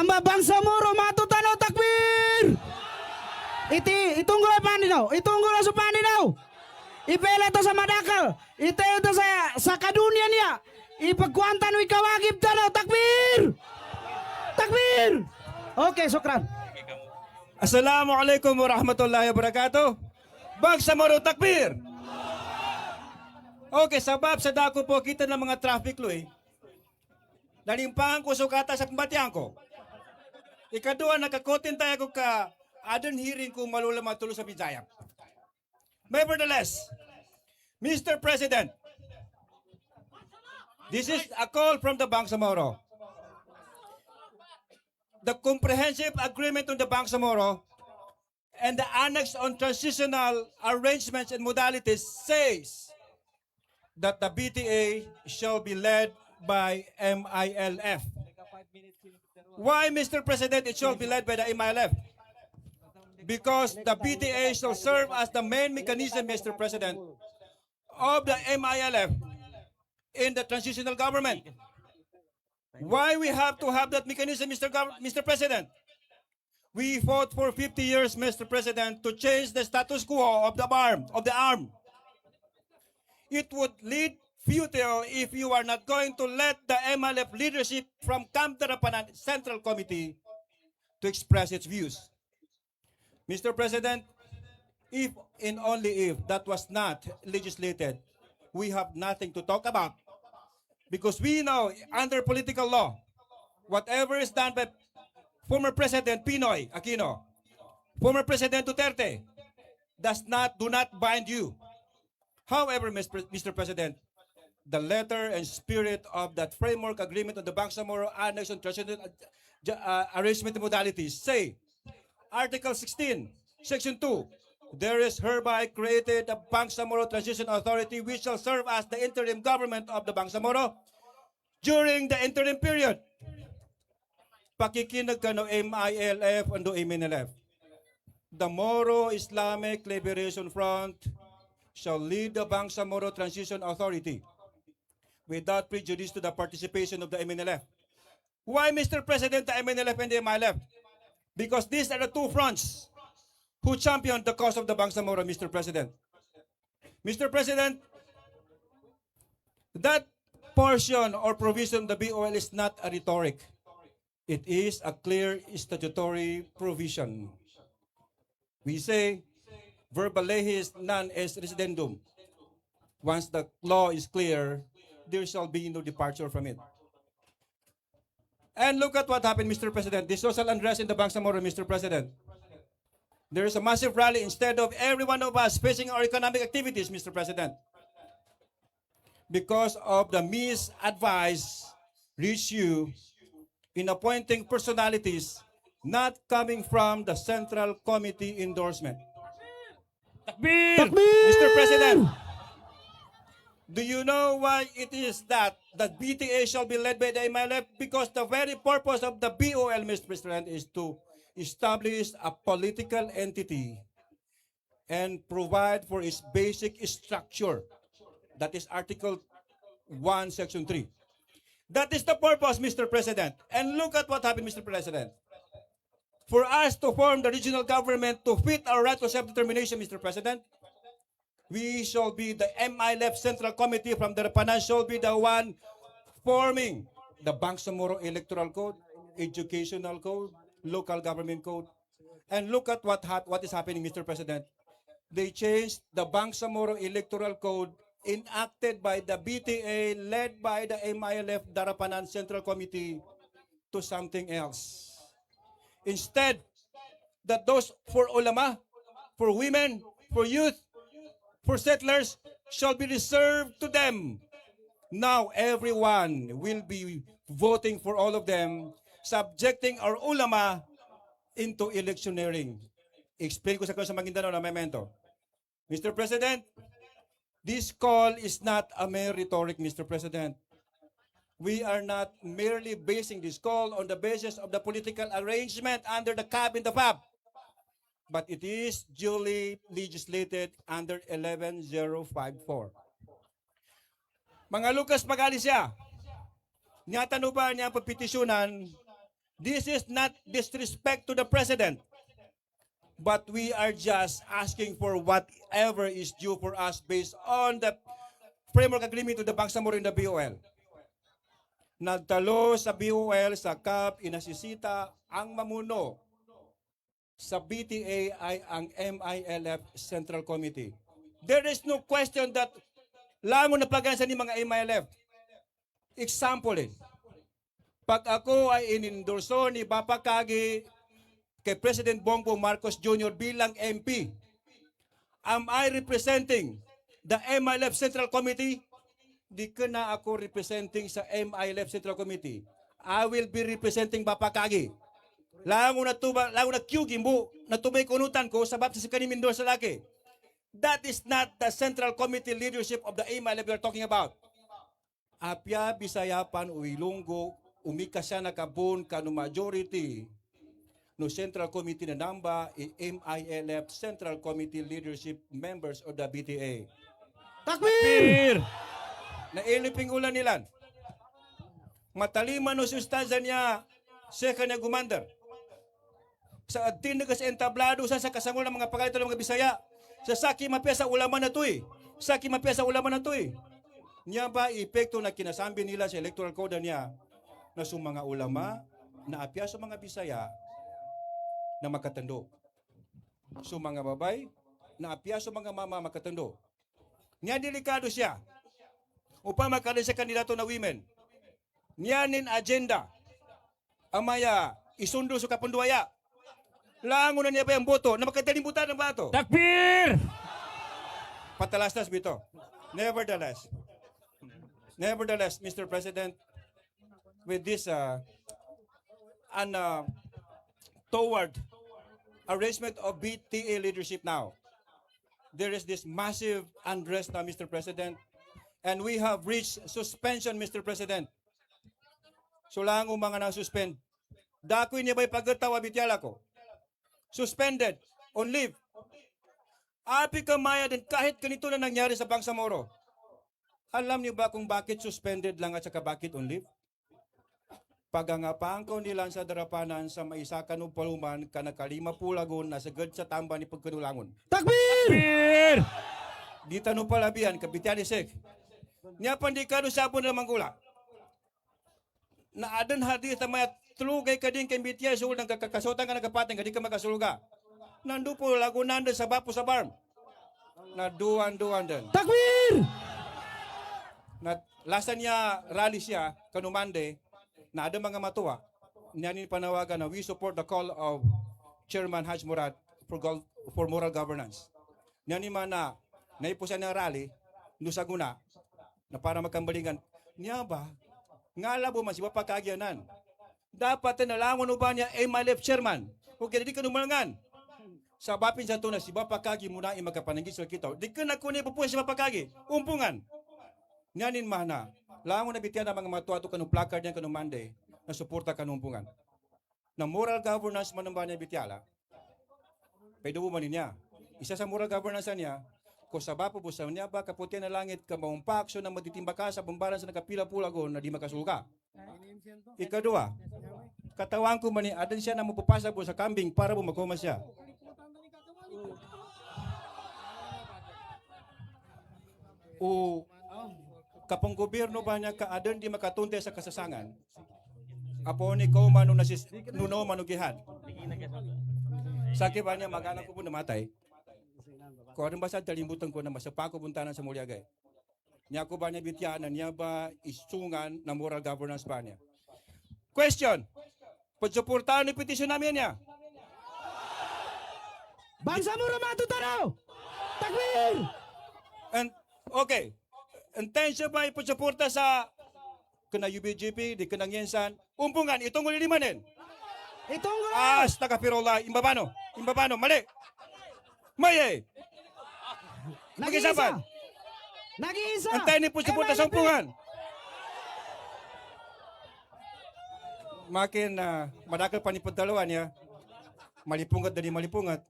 Amba Bangsamoro matutanaw takbir! Itunggo paninaw, itunggo sa paninaw. Ipela to sa Madakal, itayo to sa kadunya niya. Ipagkuantan mo ikawagib tanaw takbir! Takbir! Okay, sukran. Assalamualaikum warahmatullahi wabarakatuh. Bangsamoro takbir! Okay, sabab sa dako po kita ng mga traffic law Nalimpahan ko sukata sa pambatian ko. Ikadua, nakakotin tayo ko ka adon hearing kung malula matulo sa Bisaya. Nevertheless, Mr. President, this is a call from the Bangsamoro. The comprehensive agreement on the Bangsamoro and the annex on transitional arrangements and modalities says that the BTA shall be led by MILF. Why, Mr. President, it shall be led by the MILF? Because the BTA shall serve as the main mechanism, Mr. President, of the MILF in the transitional government. Why we have to have that mechanism, Mr. President? We fought for 50 years, Mr. President, to change the status quo of the arm. It would lead futile if you are not going to let the MLF leadership from Camp Darapanan Central Committee to express its views. Mr. President, if and only if that was not legislated, we have nothing to talk about. Because we know under political law, whatever is done by former President Pinoy Aquino, former President Duterte, do not bind you. However, Mr. President, the letter and spirit of that framework agreement on the Bangsamoro Annex on Transitional Arrangement Modalities say, Article 16, Section 2, there is hereby created a Bangsamoro Transition Authority which shall serve as the interim government of the Bangsamoro during the interim period. Pakikinag ka no MILF and do MNLF. The Moro Islamic Liberation Front shall lead the Bangsamoro Transition Authority without prejudice to the participation of the MNLF. Why, Mr. President, the MNLF and the MILF? Because these are the two fronts who championed the cause of the Bangsamoro, Mr. President. Mr. President, that portion or provision of the BOL is not a rhetoric. It is a clear statutory provision. We say, verbal lehis non est residendum. Once the law is clear, there shall be no departure from it. And look at what happened, Mr. President. The social unrest in the Bangsamoro, Mr. President. There is a massive rally instead of every one of us facing our economic activities, Mr. President. Because of the misadvice reached you in appointing personalities not coming from the Central Committee endorsement. Takbir! Mr. President, do you know why it is that the BTA shall be led by the MLF? Because the very purpose of the BOL, Mr. President, is to establish a political entity and provide for its basic structure. That is Article 1, Section 3. That is the purpose, Mr. President. And look at what happened, Mr. President. For us to form the regional government to fit our right to self-determination, Mr. President, we shall be the MILF Central Committee from the Darapanan shall be the one forming the Bangsamoro Electoral Code, Educational Code, Local Government Code. And look at what is happening, Mr. President. They changed the Bangsamoro Electoral Code enacted by the BTA led by the MILF Darapanan Central Committee to something else. Instead, that those for ulama, for women, for youth, for settlers shall be reserved to them. Now everyone will be voting for all of them, subjecting our ulama into electioneering. Explain ko sa Maguindanao na memento. Mr. President, this call is not a mere rhetoric, Mr. President. We are not merely basing this call on the basis of the political arrangement under the CAB and the FAB. But it is duly legislated under 11054. Mga Lucas Magali siya, niya tanuba niya pagpetisyonan This is not disrespect to the president, but we are just asking for whatever is due for us based on the framework agreement to the Bangsamoro in the BOL. Nagtalo sa BOL sa CAP, inasisita ang mamuno sa BTA ay ang MILF Central Committee. There is no question that langon na pagansa ni mga MILF. Example pag ako ay inendorso ni Bapa Kagi kay President Bongbong Marcos Jr. bilang MP, am I representing the MILF Central Committee? Di ka na ako representing sa MILF Central Committee. I will be representing Bapa Kagi. Lango na kyugimbo, natubay kunutan ko sa baptis sa kanimindor sa laki. That is not the Central Committee leadership of the MILF we are talking about. Apya, Bisayapan, Uilonggo, umika siya nakabon ka no majority no Central Committee na namba MILF Central Committee leadership members of the BTA. Takbir! Nailiping ulan nilan. Matalima no sustansya niya sa kanya gumander. Sa atin na kasi entablado sa kasangol ng mga pagkalito ng mga Bisaya. Sa saki mapesa ulaman na to eh. Saki mapesa ulaman na to eh. Niya ba epekto na kinasambi nila sa electoral code niya na sa mga ulama na apya sa mga Bisaya na makatando. Sa mga babay na apya sa mga mama makatando. Niya delikado siya. Upang makaroon sa kandidato na women. Niya nin agenda. Amaya isundo sa kapunduaya. Lango na niya ba yung boto na makatalimbutan ng bato? Takbir! Patalastas bito. Nevertheless, Mr. President, with this toward arrangement of BTA leadership now, there is this massive unrest now, Mr. President, and we have reached suspension, Mr. President. So lang mga na-suspend. Dakoy niya ba'y pagkatawa bityala ko? Suspended, on leave. Api kamaya din kahit ganito na nangyari sa Bangsamoro. Alam niyo ba kung bakit suspended lang at saka bakit on leave? Pagangapang ko nila sa darapanan sa maisakan ng paluman ka nakalima pulagon na sagad sa tamba ni pagkanulangon. Takbir! Di tanong palabihan, kabityan isik. Niya pandikado sabon na manggula. Na adan hadi sa mga tulugay ka din kay bitya sul ng kakasutan ka nagkapateng ka di ka makasuluga. Nandu po lago nanda sa bapo sa barm. Na duan din. Takbir! Na lasa niya rally siya kanumande na ada mga matuwa. Niya ni panawagan na we support the call of Chairman Haj Murad for moral governance. Niya ni mana naipusan ng rally nusaguna na para magkambalingan. Niya ba nga labo man si Bapa Kagyanan. Dapat na langon ba niya MILF chairman. Kung kaya di ka numalangan. Sa bapin sa tuna si Bapa Kagi muna magkapananggit sa kita. Di ka na kunin po si Bapa Kagi. Umpungan. Nyanin mahna. Langon na bityan na mga matuwa to kanong placard niya kanong Monday na suporta kanong umpungan. Na moral governance man ba niya bityala. Pwede mo manin niya. Isa sa moral governance niya, kung sa bapo po sa niya ba kaputi na langit ka maumpakso na matitimba ka sa bambaran sa nakapila-pulagon na di makasuka. Ikadua, katawan ko mani adan siya na mapapasa po sa kambing para po magkoma siya. O kapang gobyerno ba niya kaadan di makatunte sa kasasangan? Apo ni ko manu nasis nuno manugihan. Sakit ba niya mag-anak ko po namatay? Kung anong basa talimbutan ko na masapa ko buntanan sa Muliagay. Niya ko ba niya bityanan, niya ba isungan na moral governance ba niya? Question. Pagsuportahan ni petisyon namin niya. Bangsamoro matutanaw! Takbir! And, okay. Intensya ba ipagsuporta sa kana UBGP, di kanang yensan, umpungan, itong ulilimanin. Itong gula! Astagfirullah, imbabano, mali. Maye. Mag-isapan. Nag-iisa! Antayin ni po suporta sa umpungan. Makin madakal pa ni pagdalawan niya, malipungat na di malipungat.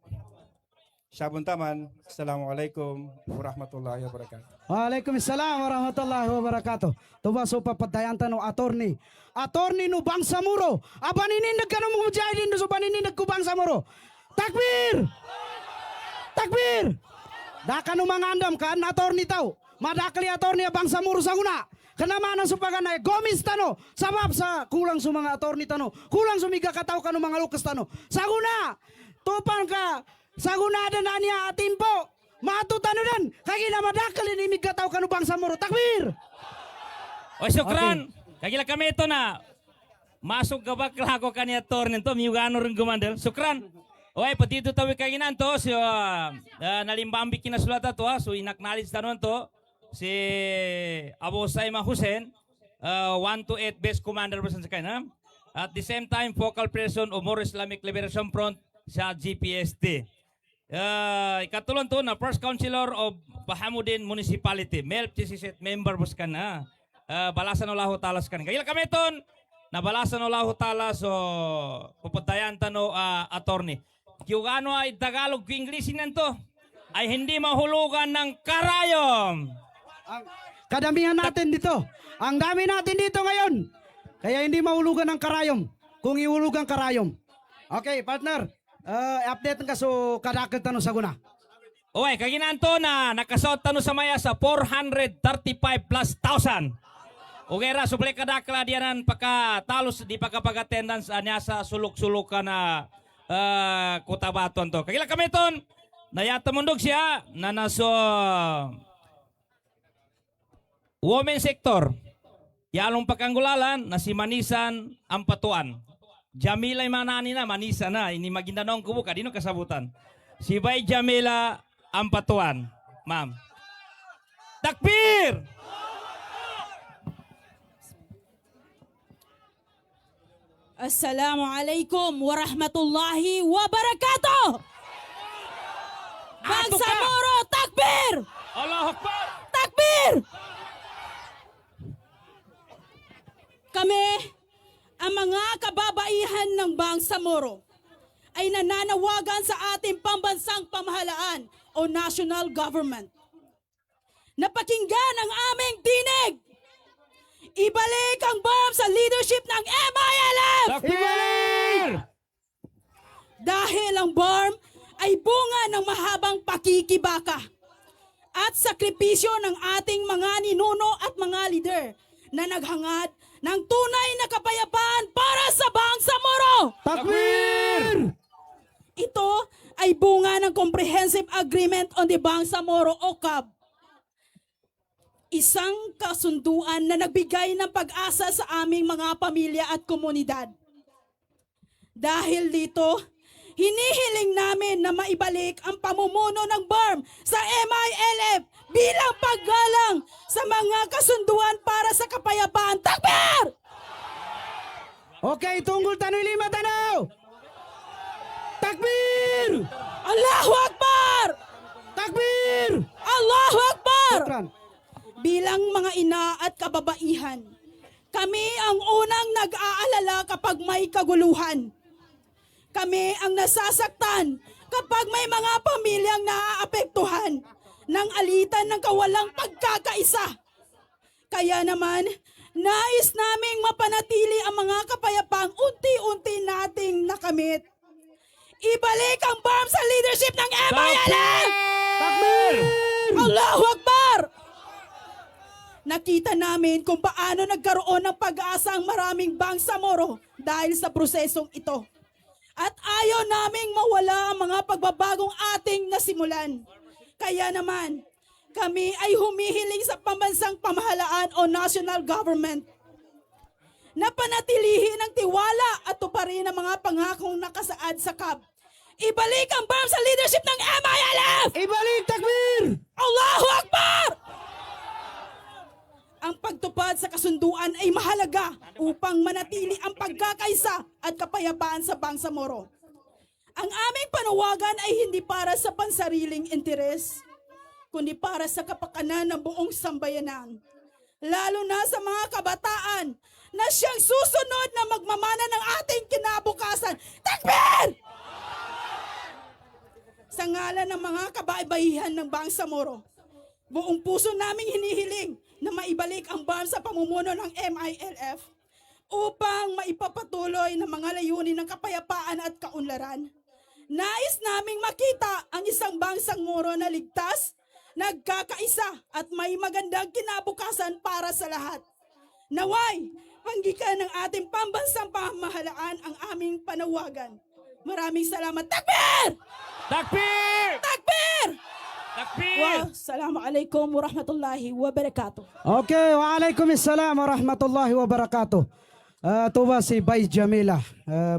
Sabuntaman, Assalamualaikum warahmatullahi wabarakatuh. Waalaikumsalam warahmatullahi wabarakatuh. Tuba so papadayan no attorney. Attorney no Bangsamoro. Abaninindag ka no mga mujahidin no so baninindag ko Bangsamoro. Takbir! Takbir! Daka no mga andam kan attorney tao. Madakli attorney Bangsamoro sa una. Kanamanan sa paganay, gomis tano, sabab sa kulang sa mga attorney tano, kulang sa miga kataw ka no mga lukas tano. Saguna, tupan ka, saguna na niya atimpo. Matutano dan, kagila madakal ini migataw kanu Bangsamoro. Takbir! O syukran, kagila kami ito na masuk gabak lago kanya tornen to miugano rin gumandel. Syukran. Oy, pati ito tawi kaginan to so nalimbambi kinasulata to so inaknowledge tanon to si Abu Saima Hussein 128 base commander person sa kanya. At the same time focal person of More Islamic Liberation Front sa GPST. Ikatulong to na first councilor of Bahamudin Municipality, male PCC member bus ka na. Balasan ulahu talas kan. Kaya kami ton na balasan ulahu talas so pupuntayan tano attorney. Kung ano ay Tagalog Inglesin nanto ay hindi mahulugan ng karayom. Ang kadamihan natin dito. Ang dami natin dito ngayon. Kaya hindi mahulugan ng karayom. Kung ihulugan karayom. Okay, partner. Update ka so kadakit tanong sa guna. Oy, kaginanto na nakasot tanong sa maya sa 435 plus thousand. Okay ra, suple kadakla diyanan pagkatalos di pagkapag-attendance niya sa sulok-sulok ka na kutabaton to. Kagila kami ton, nayata mundog siya na naso women sector. Yalong pagkanggulalan na si Manisan Ampatuan. Jamila manani na manisa na ini magindanong kubo kadino kasabutan. Si Bay Jamila Ampatuan, ma'am. Takbir! Assalamualaikum warahmatullahi wabarakatuh. Bangsamoro, takbir! Allahu Akbar! Takbir! Kami, ang mga kababaihan ng Bangsamoro ay nananawagan sa ating pambansang pamahalaan o national government na pakinggan ang aming tinig. Ibalik ang bomb sa leadership ng MILF! Takbir! Dahil ang BARM ay bunga ng mahabang pakikibaka at sakripisyo ng ating mga ninuno at mga leader na naghangad ng tunay na kapayapaan para sa Bangsamoro. Takbir! Ito ay bunga ng Comprehensive Agreement on the Bangsamoro o CAB. Isang kasunduan na nagbigay ng pag-asa sa aming mga pamilya at komunidad. Dahil dito, hinihiling namin na maibalik ang pamumuno ng BARM sa MILF bilang paggalang sa mga kasunduan para sa kapayapaan. Takbir! Okay, tunggol tanoy lima tanaw. Takbir! Allahu Akbar! Takbir! Allahu Akbar! Shukran. Bilang mga ina at kababaihan, kami ang unang nag-aalala kapag may kaguluhan. Kami ang nasasaktan kapag may mga pamilyang naaapektuhan ng alitan ng kawalang pagkakaisa. Kaya naman, nais naming mapanatili ang mga kapayapaang unti-unti nating nakamit. Ibalik ang BARM sa leadership ng MILF! Takbir! Allahu Akbar! Nakita namin kung paano nagkaroon ng pag-asa ang maraming Bangsamoro dahil sa prosesong ito. At ayaw naming mawala ang mga pagbabagong ating nasimulan. Kaya naman, kami ay humihiling sa pambansang pamahalaan o national government na panatilihin ang tiwala at tuparin ang mga pangakong nakasaad sa CAB. Ibalik ang BARM sa leadership ng MILF! Ibalik takbir! Allahu Akbar! Ang pagtupad sa kasunduan ay mahalaga upang manatili ang pagkakaisa at kapayapaan sa Bangsamoro. Ang aming panawagan ay hindi para sa pansariling interes, kundi para sa kapakanan ng buong sambayanan. Lalo na sa mga kabataan na siyang susunod na magmamana ng ating kinabukasan. Takbir! Sa ngalan pangalan ng mga kabaibayihan ng Bangsamoro, buong puso naming hinihiling na maibalik ang BARM sa pamumuno ng MILF upang maipapatuloy ng mga layunin ng kapayapaan at kaunlaran. Nais naming makita ang isang Bangsamoro na ligtas, nagkakaisa at may magandang kinabukasan para sa lahat. Naway, panggikan ng ating pambansang pamahalaan ang aming panawagan. Maraming salamat. Takbir! Takbir! Takbir! Takbir! Assalamualaikum warahmatullahi wabarakatuh. Okay, waalaikumsalam warahmatullahi wabarakatuh. Ito ba si Bay Jamila,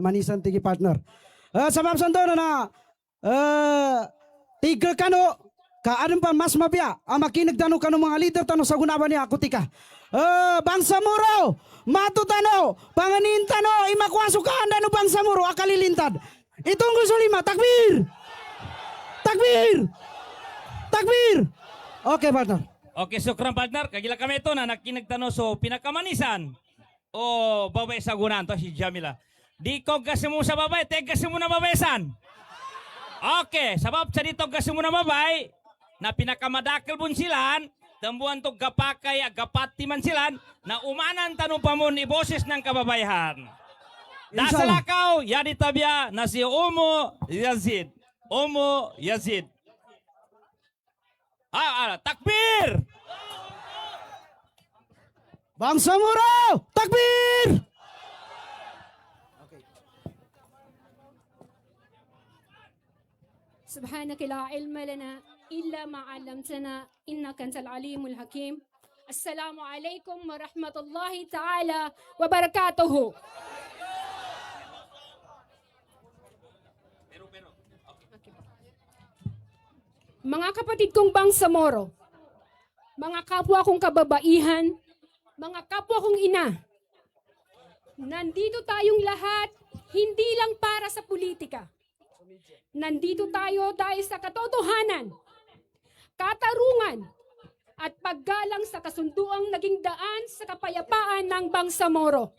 Manisan Tigi Partner. Sa babsan doon na tigil kano, kaadun pa mas mabya, makinig tano kano mga leader tano sa gunaban niya, kutika. Bangsamoro, matutano, panganin tano, imakwasukaan dano Bangsamoro, akalilintad. Itong gusto lima, takbir! Takbir! Takbir! Okay, partner. Okay, sukran partner. Kagila kami ito na nakinagtano so pinakamanisan o babay sa gunan to si Jamila. Di ko kasi mo sa babay, kasi mo na babaysan. Okay, sabab sa dito kasi mo na babay na pinakamadakil bun silan, tambuan to gapakay, gapati man silan, na umanan tanong pa mo ni boses ng kababayan. Nasa Inshallah. lakaw, yadi tabya na si Omo Yazid. Omo Yazid. Takbir! Bangsamoro, takbir! سبحانك لا علم لنا إلا ما علمتنا إنك أنت العليم الحكيم السلام عليكم ورحمة الله تعالى وبركاته. Mga kapatid kong Bangsamoro, mga kapwa kong kababaihan, mga kapwa kong ina, nandito tayong lahat hindi lang para sa politika. Nandito tayo dahil sa katotohanan, katarungan, at paggalang sa kasunduang naging daan sa kapayapaan ng Bangsamoro.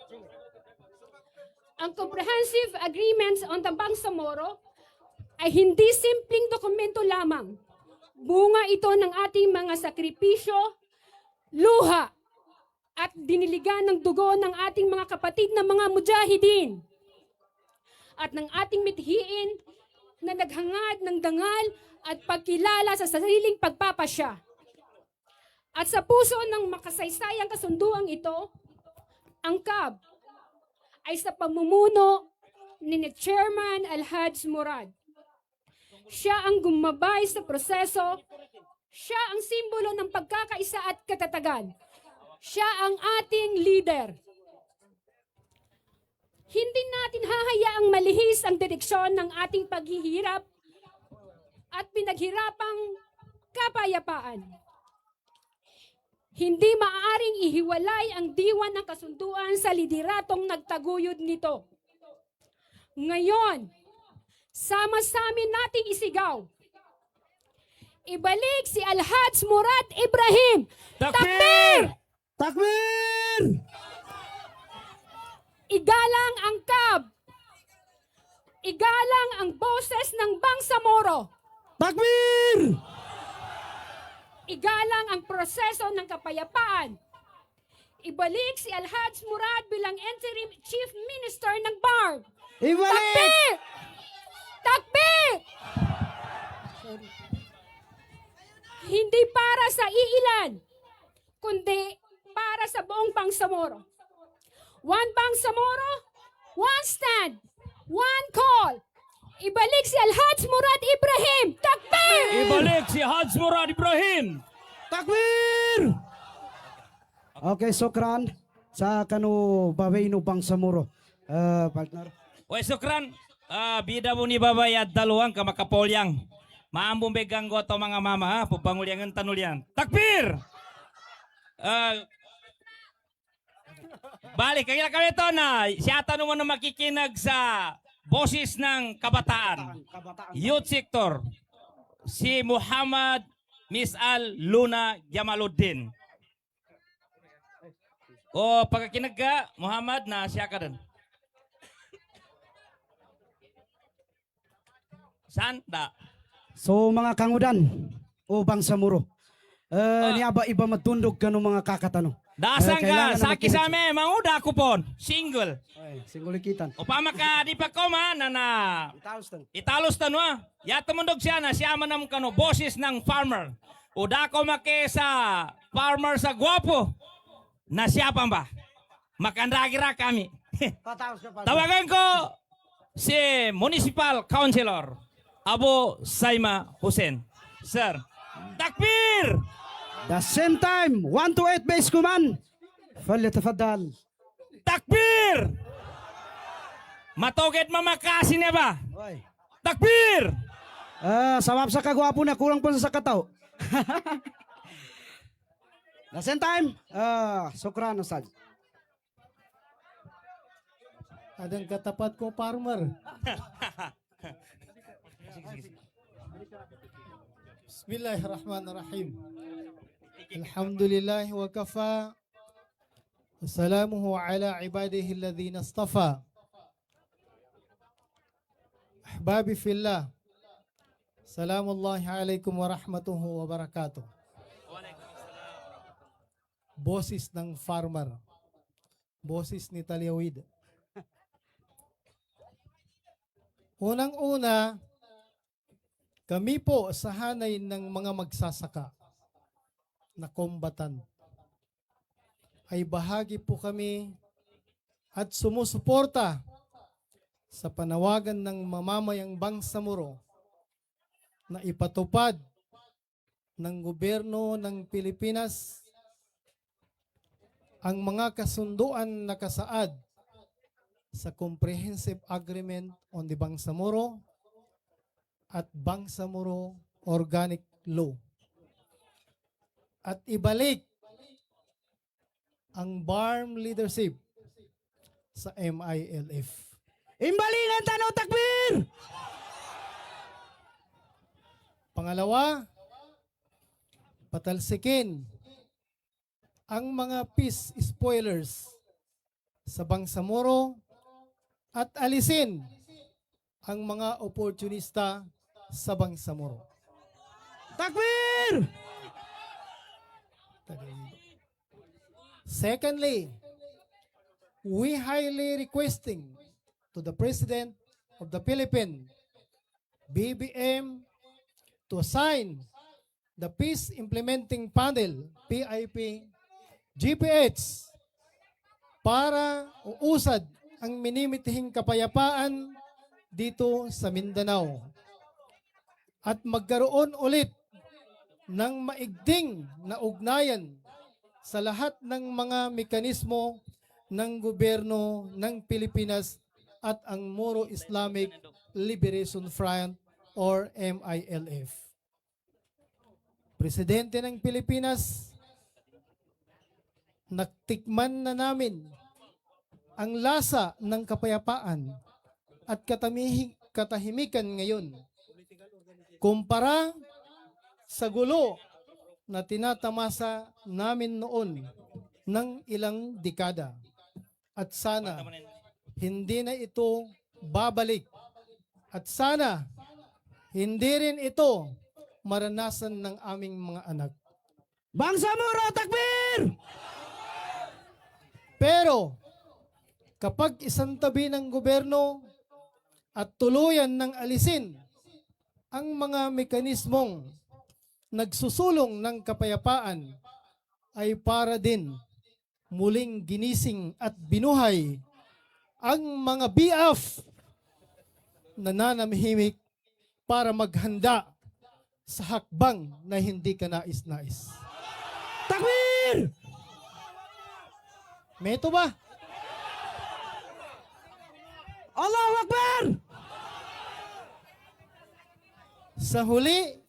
Ang Comprehensive Agreement on the Bangsamoro ay hindi simpleng dokumento lamang. Bunga ito ng ating mga sakripisyo, luha, at diniligan ng dugo ng ating mga kapatid na mga mujahidin at ng ating mithiin na naghangad ng dangal at pagkilala sa sariling pagpapasya. At sa puso ng makasaysayang kasunduang ito, ang CAB ay sa pamumuno ni Chairman Alhaj Murad. Siya ang gumabay sa proseso, siya ang simbolo ng pagkakaisa at katatagan. Siya ang ating leader. Hindi natin hahayaang malihis ang direksyon ng ating paghihirap at pinaghirapang kapayapaan. Hindi maaaring ihiwalay ang diwan ng kasunduan sa lideratong nagtaguyod nito. Ngayon, sama-samin nating isigaw. Ibalik si Alhaj Murad Ibrahim. Takbir! Takbir! Igalang ang CAB. Igalang ang boses ng Bangsamoro. Takbir! Igalang ang proseso ng kapayapaan. Ibalik si Alhaj Murad bilang interim chief minister ng BARM. Ibalik! Takbir! Takbir! Hindi para sa iilan, kundi para sa buong Bangsamoro. One Bangsamoro, one stand, one call. Ibalik si Alhaj Murad Ibrahim. Takbir! Ibalik si Haj Murad Ibrahim. Takbir! Okay, sokran sa kanu babay no Bangsamoro. Partner. Oy, sukran. Bida mo ni babay at dalawang kamakapolyang. Maambong begang goto mga mama ha. Pupangulyangan tanulyan. Takbir! Balik, kaya kami ito na siya tanong mo na makikinag sa boses ng kabataan. Youth sector. Si Muhammad Misal Luna Jamaluddin. O pagkakinag ka, Muhammad, na siya ka rin. Saan? So mga kangudan o bangsamuro. Niya ba iba matundog kanong mga kakatano? Dasang kailangan ka, na sa makinig- kisame, manguda ko po, single. Ay, singulikitan. O pa maka di pa ko man na italos tanwa. Ya tumundog siya na siya man kano boses ng farmer. O da ko make sa farmer sa guwapo. Na siya pa ba? Makandagira kami. Tawagan ko si Municipal Councilor Abu Saima Hussein. Sir, takbir! The same time, 128 base command. فليتفضل. Takbir! Matoged mamakasi niya ba? Oy. Takbir! Sawab sa kagwapo na kulang pa sa kataw. The same time, sukran Ustad. Adang katapat ko, farmer. Bismillahirrahmanirrahim. Alhamdulillah wa kafa. Wassalamuhu ala ibadihi alladhina istafa. Ahbabi fillah. Salamullahi alaikum wa rahmatuhu wa barakatuh. Boses ng farmer. Boses ni Talyawid. Unang-una, kami po sa hanay ng mga magsasaka na kombatan ay bahagi po kami at sumusuporta sa panawagan ng mamamayang Bangsamoro na ipatupad ng gobyerno ng Pilipinas ang mga kasunduan na kasaad sa Comprehensive Agreement on the Bangsamoro at Bangsamoro Organic Law. At ibalik ang BARM leadership sa MILF. Imbalingan tanong takbir! Pangalawa, patalsikin ang mga peace spoilers sa Bangsamoro at alisin ang mga oportunista sa Bangsamoro. Takbir! Secondly, we highly requesting to the President of the Philippines, BBM, to assign the Peace Implementing Panel, PIP, GPH, para uusad ang minimitihing kapayapaan dito sa Mindanao at magkaroon ulit ng maigting na ugnayan sa lahat ng mga mekanismo ng gobyerno ng Pilipinas at ang Moro Islamic Liberation Front or MILF. Presidente ng Pilipinas, naktikman na namin ang lasa ng kapayapaan at katahimikan ngayon kumpara sa gulo na tinatamasa namin noon ng ilang dekada. At sana hindi na ito babalik. At sana hindi rin ito maranasan ng aming mga anak. Bangsamoro takbir! Pero kapag isang tabi ng gobyerno at tuluyan ng alisin ang mga mekanismong nagsusulong ng kapayapaan ay para din muling ginising at binuhay ang mga BF na nanamhimik para maghanda sa hakbang na hindi ka nais-nais. Takbir! Meto ba? Allahu Akbar! Sa huli,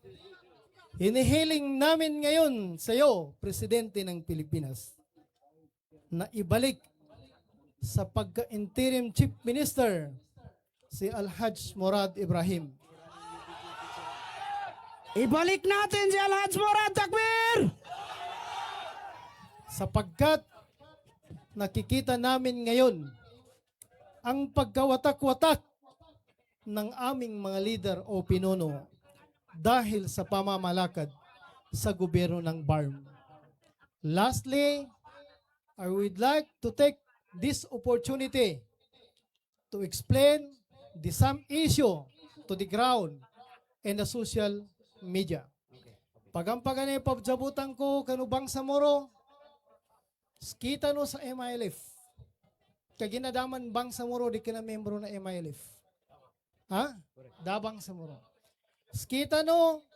hinihiling namin ngayon sa iyo, Presidente ng Pilipinas, na ibalik sa pagka-interim Chief Minister si Alhaj Murad Ibrahim. Ibalik natin si Alhaj Murad takbir! Sapagkat nakikita namin ngayon ang pagkawatak-watak ng aming mga leader o pinuno dahil sa pamamalakad sa gobyerno ng BARM. Lastly, I would like to take this opportunity to explain some issue to the ground and the social media. Pagampagan ay pabjabutan ko kanubang sa moro, kita no sa MILF. Kaginadaman bang sa moro di ka na membro na MILF. Ha? Dabang sa moro. Kita no,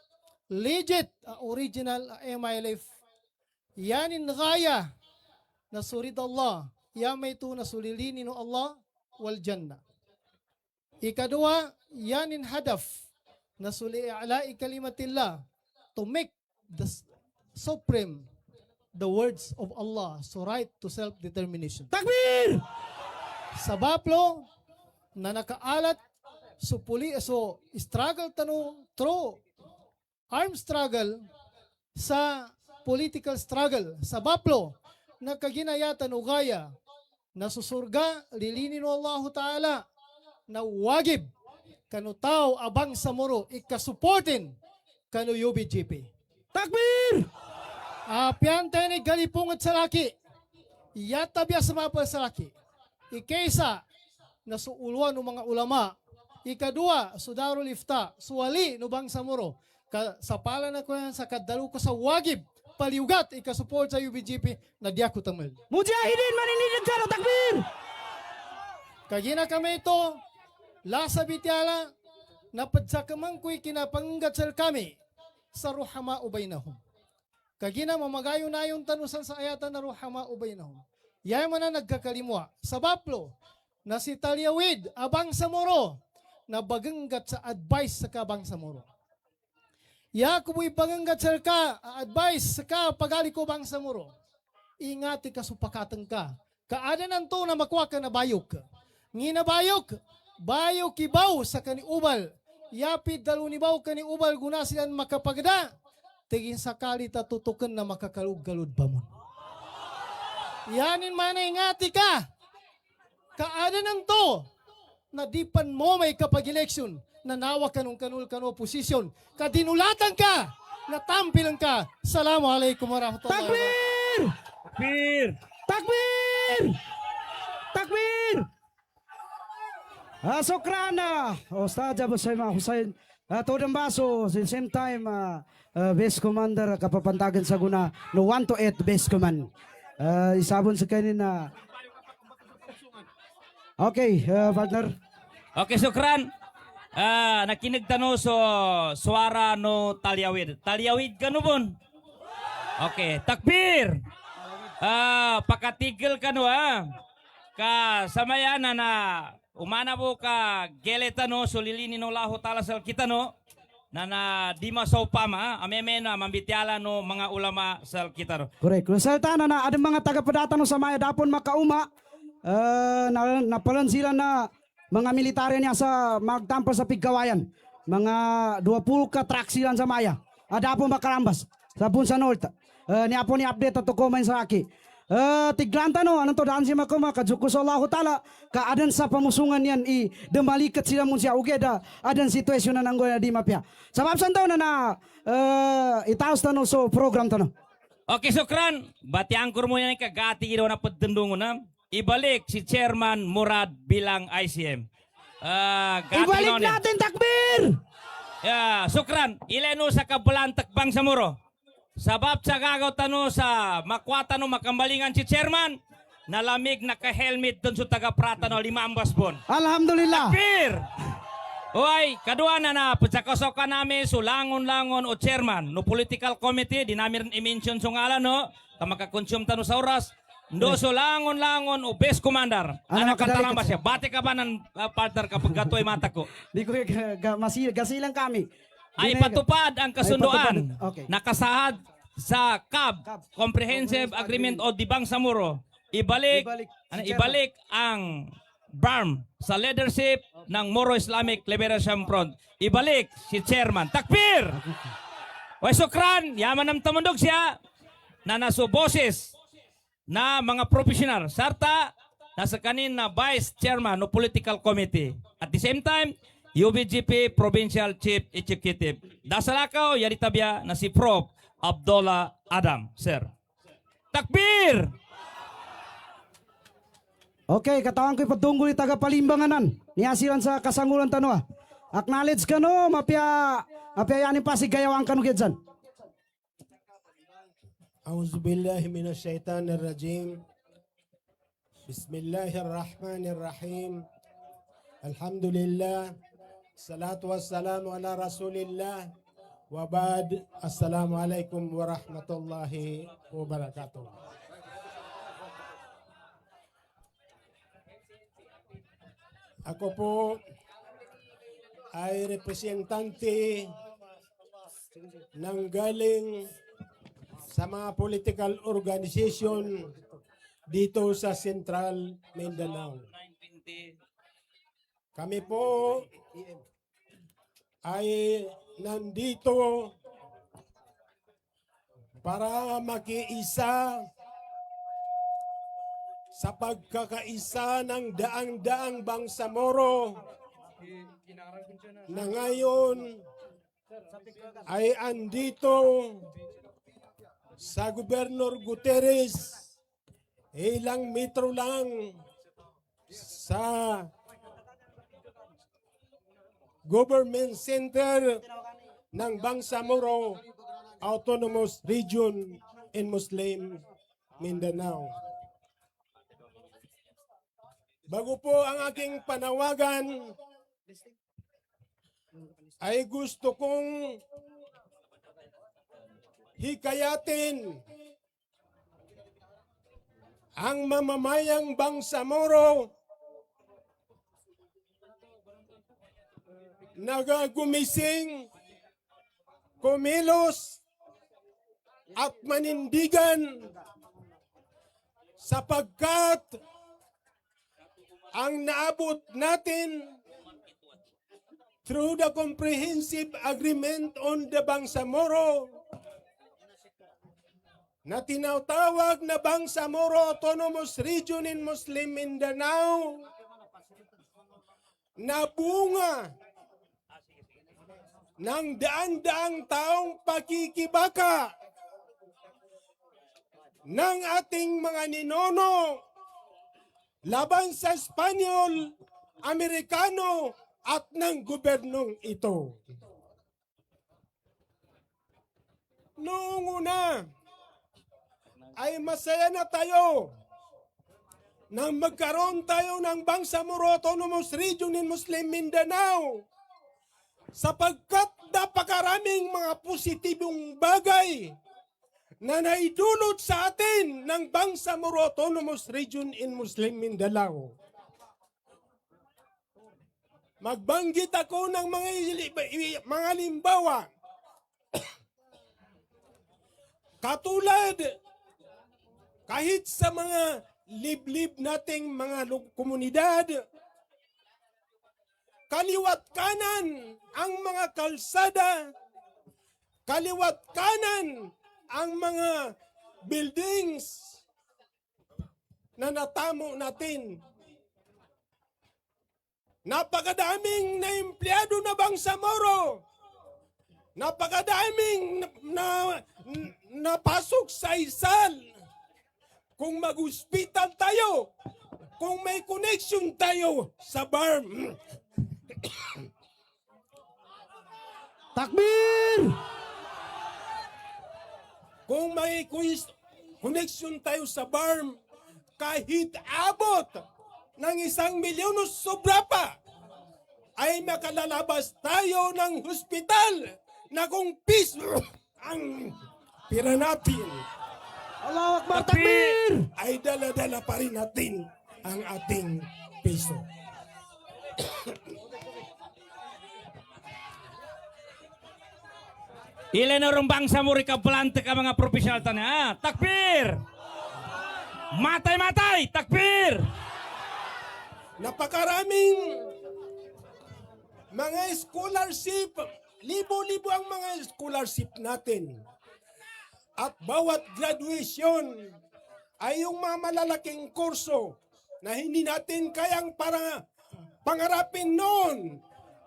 legit, original MILF. Yanin gaya na surid Allah. Yamay ito na sulilini no Allah wal jannah. Ikadua, yanin hadaf na suli'ala'i kalimatillah to make the supreme the words of Allah, so right to self-determination. Takbir! Sa baplo na nakaalat so struggle tano through armed struggle sa political struggle sa baplo na kaginayatan o gaya na susurga lilinin no Allah Ta'ala na wagib kanu tao abang sa moro ikasuportin kanu UBGP. Takbir! Apian tayo ni galipungat sa laki. Iyata biya sa mapa sa laki. Ikesa na suuluan ng mga ulama. Ikadua, sudarul ifta, suwali no bang sa moro. Sa pala na ko yan, sa kadalu ko sa wagib, paliugat, ikasupport sa UBGP na diako tamal. Mujahidin maninigid ka no, takbir! Kagina kami ito, lasa bityala, napadsakamang ko'y kinapanggat sir kami sa ruhama ubaynahum. Kagina mamagayo na yung tanusan sa ayatan na ruhama ubaynahum. Yay man na nagkakalimwa. Sa baplo, na si Talyawid, abang sa moro, na baganggat sa advice sa kabang sa moro. Ya kuboy baganggat sa ka, advice sa ka pagali ko bang sa moro. Ingati ka supakatan ka. Kaada nanto na makuha ka na bayok. Ngina bayok, bayok ibaw sa kaniubal. Yapid dalunibaw kaniubal guna silan makapagda. Tigin sakali tatutukan na makakalug-galud pa mo. Yanin man ingati ka. Kaada nanto na dipan mo may kapag-eleksyon na nawa kanong kanul-kano posisyon. Kadinulatan ka, natampilan ka. Assalamualaikum warahmatullahi wabarakatuh. Takbir! Takbir! Takbir! Takbir! Sukran Ustaz Abu Sayyid Hussein. Todang baso, at the same time, Base Commander, kapapantagan sa guna, no 1 to 8 Base Command. Isabon sa kanina. Okay, partner. Okay, sukran. Nakinig tano so suara no Talyawid. Talyawid ka no bon? Okay, takbir! Pakatigil ka no ka samayana na umana po ka geleta no sulilini no laho talasal kita no na di masopama ameme na mambityala no mga ulama sal kita no. Correct. Resulta na ada mga taga-padata no sa maya dapon makauma. Napalan sila na mga militarya niya sa magtampo sa pigkawayan. Mga 20 ka truck sila sa maya. Adapon makarambas. Sa Punsa North. Niya po ni-update at comment sa aki. Tiglanta no, anong to daan si makuma, kadzuko sa Allah Ta'ala, kaadan sa pamusungan yan, demalikat sila mun siya ugeda, adan sitwasyon na nanggo na di mapya. Sa mapsan daw na itaos tano so program tano. Okay, sukran. Bati angkor mo yan kagati ginawa na pagdendungo na. Ibalik si Chairman Murad bilang ICM. Ibalik natin, takbir! Sukran. Ileno sa kabulantak bang sa muro. Sabab sa gagaw tano sa makwata no makambalingan si Chairman, nalamig naka-helmet doon sa taga-prata no 5 ambas bon. Alhamdulillah. Takbir! Oy, kadua na pagsakosokan namin so langon-langon o Chairman no political committee, di namin i-mention so ngalan no, kamakakonsume tano sa oras. Ndo so langon-langon o base commander. Ano kataramba siya? Bati ka ba ng partner kapag gatoy mata ko? Di ko gasilang kami. Ay patupad ang kasunduan. Okay. Nakasahad sa CAB, Comprehensive Agreement o Dibang Samuro. Ibalik ang BARM sa leadership ng Moro Islamic Liberation Front. Ibalik si Chairman. Takbir! Way sukran, yaman ng tamundog siya na nasuboses na mga professional. Sarta, nasa kanin na Vice Chairman o Political Committee. At the same time, UBGP Provincial Chief Executive. Dasalakaw, yaritabya na si Prof. Abdullah Adam, sir. Takbir! Okay, katawan ko'y patungkol ni taga-palimbanganan. Niyasilan sa kasangulan tanong. Acknowledge ka no, mapya yanin pa si gayawang kanu gedyan. Auzubillahi minasyaitanirrajim. Bismillahirrahmanirrahim. Alhamdulillah. Salatu wassalamu ala Rasulillah. Wa ba'd. Assalamualaikum warahmatullahi wabarakatuh. Ako po ay representante ng galing sa mga political organization dito sa Central Mindanao. Kami po ay nandito para makiisa sa pagkakaisa ng daang-daang Bangsamoro na ngayon ay andito sa Gobernador Guterres, ilang metro lang sa government center ng Bangsamoro Autonomous Region in Muslim Mindanao. Bago po ang aking panawagan, ay gusto kong hikayatin ang mamamayang Bangsamoro nagagumising, kumilos at manindigan sapagkat ang naabot natin through the Comprehensive Agreement on the Bangsamoro na tinatawag na Bangsamoro Autonomous Region in Muslim Mindanao na bunga ng daan-daang taong pakikibaka ng ating mga ninono laban sa Espanyol, Amerikano at ng gobernong ito. Noong una ay masaya na tayo nang magkaroon tayo ng Bangsamoro Autonomous Region in Muslim Mindanao sapagkat napakaraming mga positibong bagay na naidulot sa atin ng Bangsamoro Autonomous Region in Muslim Mindanao. Magbanggit ako ng mga limbawa. Katulad, kahit sa mga liblib nating mga komunidad, kaliwat kanan ang mga kalsada, kaliwat kanan ang mga buildings na natamo natin. Napakadaming na empleyado na Bangsamoro. Napakadaming napasok sa isal. Kung mag-hospital tayo, kung may connection tayo sa BARM. Takbir! Kung may connection tayo sa BARM, kahit abot ng 1 milyon o sobra pa, ay makalalabas tayo ng hospital na kung piso ang pira natin, Allahu Akbar, takbir! ay dala-dala pa rin natin ang ating piso. Ilan na rin Bangsamoro ka plante ka mga profesional tanya. Takbir! Matay-matay! Takbir! Napakaraming mga scholarship, libo-libo ang mga scholarship natin. At bawat graduation ay yung mga malalaking kurso na hindi natin kayang para pangarapin noon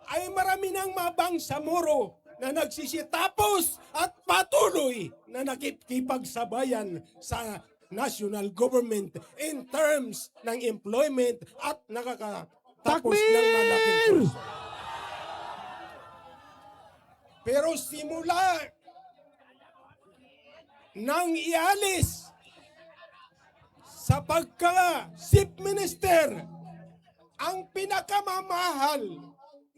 ay marami ng mga Bangsamoro na nagsisitapos at patuloy na nakikipagsabayan sa national government in terms ng employment at nakakatapos ng malaking kurso. Pero simula nang ialis sa pagka-chief minister ang pinakamamahal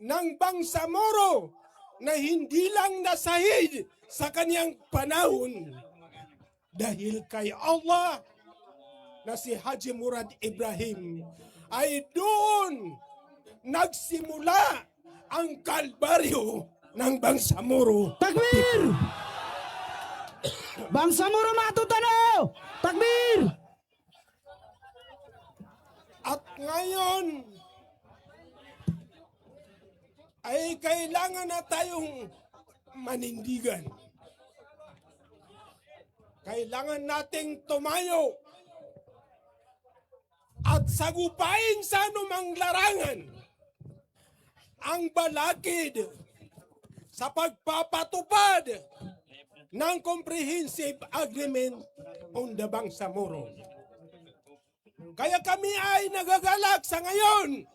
ng Bangsamoro na hindi lang nasahid sa kanyang panahon dahil kay Allah na si Haji Murad Ibrahim ay doon nagsimula ang kalbaryo ng Bangsamoro. Takbir! Bangsamoro matutanaw! Takbir! At ngayon ay kailangan na tayong manindigan. Kailangan nating tumayo at sagupain sa anumang larangan ang balakid sa pagpapatupad ng Comprehensive Agreement on the Bangsamoro. Kaya kami ay nagagalak sa ngayon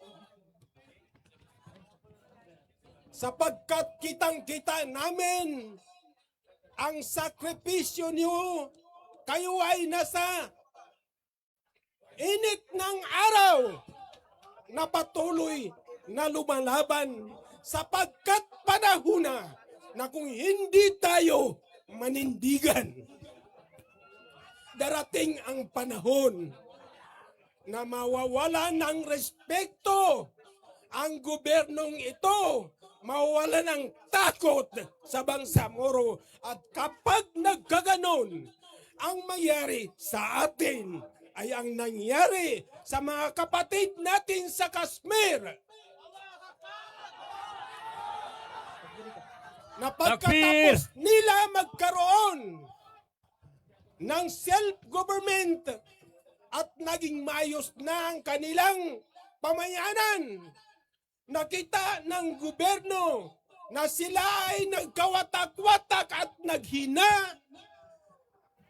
sapagkat kitang-kita namin ang sakripisyo niyo. Kayo ay nasa init ng araw na patuloy na lumalaban sapagkat panahon na kung hindi tayo manindigan, darating ang panahon na mawawala ng respeto ang gobernong ito, mawawala ng takot sa Bangsamoro. At kapag nagkaganon, ang mangyari sa atin ay ang nangyari sa mga kapatid natin sa Kashmir. Na pagkatapos nila magkaroon ng self-government at naging maayos na ang kanilang pamayanan, nakita ng gobyerno na sila ay nagkawatak-watak at naghina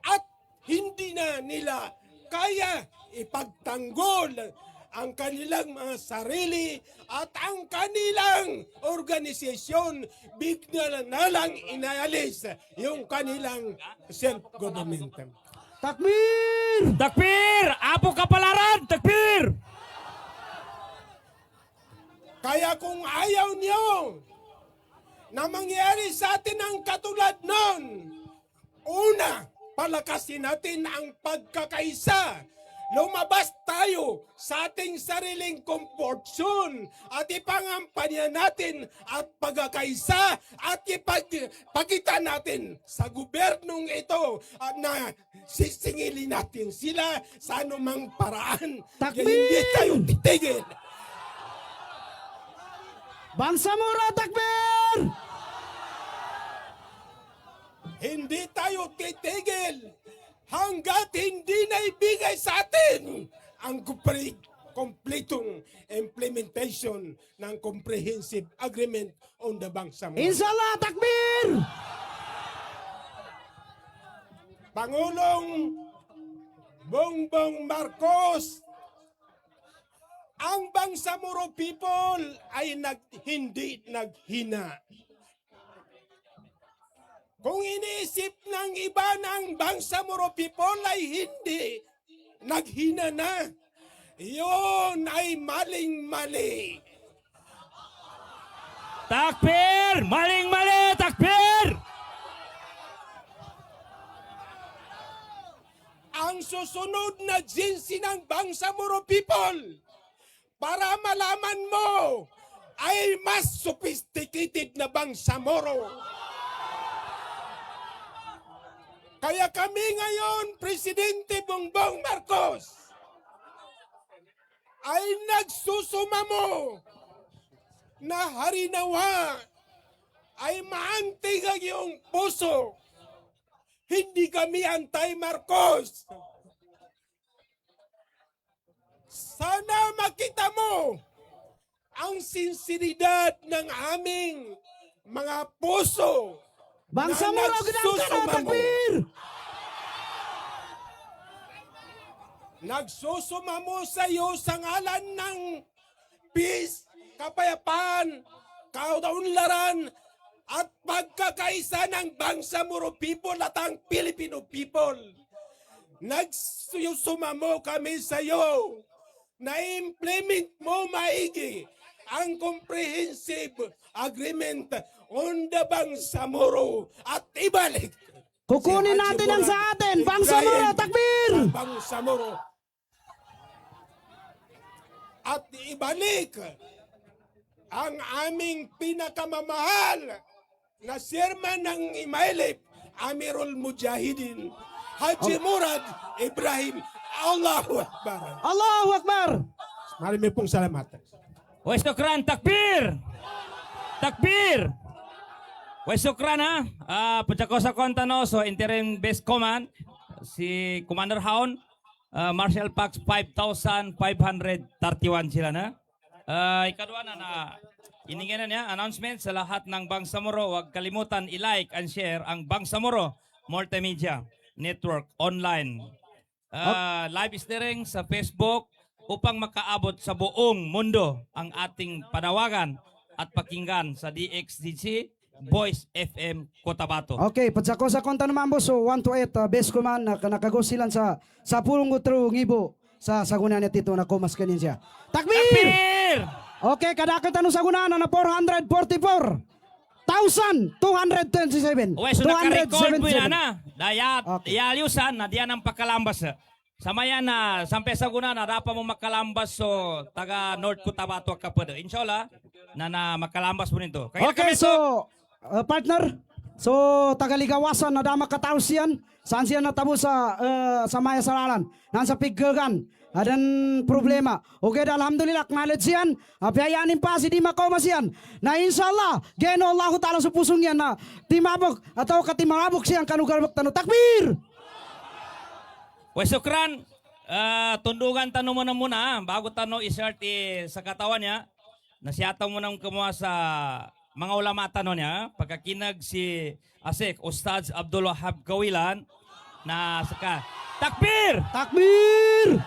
at hindi na nila kaya ipagtanggol ang kanilang mga sarili at ang kanilang organisasyon, bigla na lang inalis yung kanilang self-government. Takbir! Takbir! Apo kapalaran! Takbir! Kaya kung ayaw niyo na mangyari sa atin ang katulad nun, una, palakasin natin ang pagkakaisa. Lumabas tayo sa ating sariling comfort zone at ipangampanya natin at pagkakaisa at ipagpakita natin sa gobernong ito na sisingilin natin sila sa anumang paraan. Takbir! Kaya hindi tayo titigil. Bangsamoro, takbir! Hindi tayo titigil hanggat hindi na ibigay sa atin ang kompletong implementation ng Comprehensive Agreement on the Bangsamoro. Inshallah, takbir! Pangulong Bongbong Marcos, ang Bangsamoro people ay hindi naghina. Kung iniisip ng iba ng Bangsamoro people ay hindi naghina na, yun ay maling-mali. Takbir! Maling-mali! Takbir! Ang susunod na jinsi ng Bangsamoro people, para malaman mo, ay mas sophisticated na Bangsamoro. Kaya kami ngayon, Presidente Bongbong Marcos, ay nagsusumamo na harinawa ay maantig ang iyong puso. Hindi kami anti-Marcos. Sana makita mo ang sinseridad ng aming mga puso Bangsamoro, na gidang ka na, nagsusumamo. takbir! Nagsusumamo sa iyo sa ngalan ng peace, kapayapaan, kaunlaran, at pagkakaisa ng Bangsamoro people at ang Filipino people. Nagsusumamo kami sa iyo na implement mo maigi ang comprehensive agreement on the Bangsamoro at ibalik Kukunin si Haji natin ang Murad sa atin. Bangsamoro, Ibrahim takbir! sa Bangsamoro at ibalik ang aming pinakamamahal na chairman ng Imailip, Amirul Mujahidin, Haji Murad Ibrahim. Allahu Akbar. Allahu Akbar! Marami pong salamat. O Sukran, takbir! Takbir! O Sukran ha, Pachako sa Contanoso, Interim Base Command, si Commander Haon, Marshal Pax 5,531 sila na. Ikadwa na iningin na niya, announcement sa lahat ng Bangsamoro, huwag kalimutan i-like and share ang Bangsamoro Multimedia Network online. Live streaming sa Facebook upang makaabot sa buong mundo ang ating panawagan at pakinggan sa DXDC Voice FM Cotabato. Okay, patsako sa konta naman boss. So 1 to 8 base command na nakagosilan sa pulong utro ngibo sa sagunan niya tito na kumas kanin siya. Takbir! Takbir! Okay, kadakit ano sagunan na 444,227. Uwe, so naka-record po yan na. Okay. Dayaliusan na diyan ang pagkalambas. Samaya na, sampai sa guna na dapat mo makalambas so taga North Cotabato ka po. Inshallah, na makalambas po nito. Kaya Okay, kami so partner, so tagaligawasan na dama kataos yan. Saan siya natabo sa Maya Saralan? Nasa Piggagan. Adan problema. Okay, alhamdulillah, knowledge yan. Apiayanin pa si Dima Komas yan. Na inshallah, geno Allah Ta'ala sa pusong yan na timabok atau katimabok siyang kanugalbak tano. Takbir! Uwe, Sukran, tundugan tanong mo na muna bago tanong isert sa katawan niya. Nasiyataw mo nang kumuha sa mga ulama tanong niya. Pagkakinag si Asik, Ustaz Abdul Wahab Kawilan na saka. Takbir! Takbir!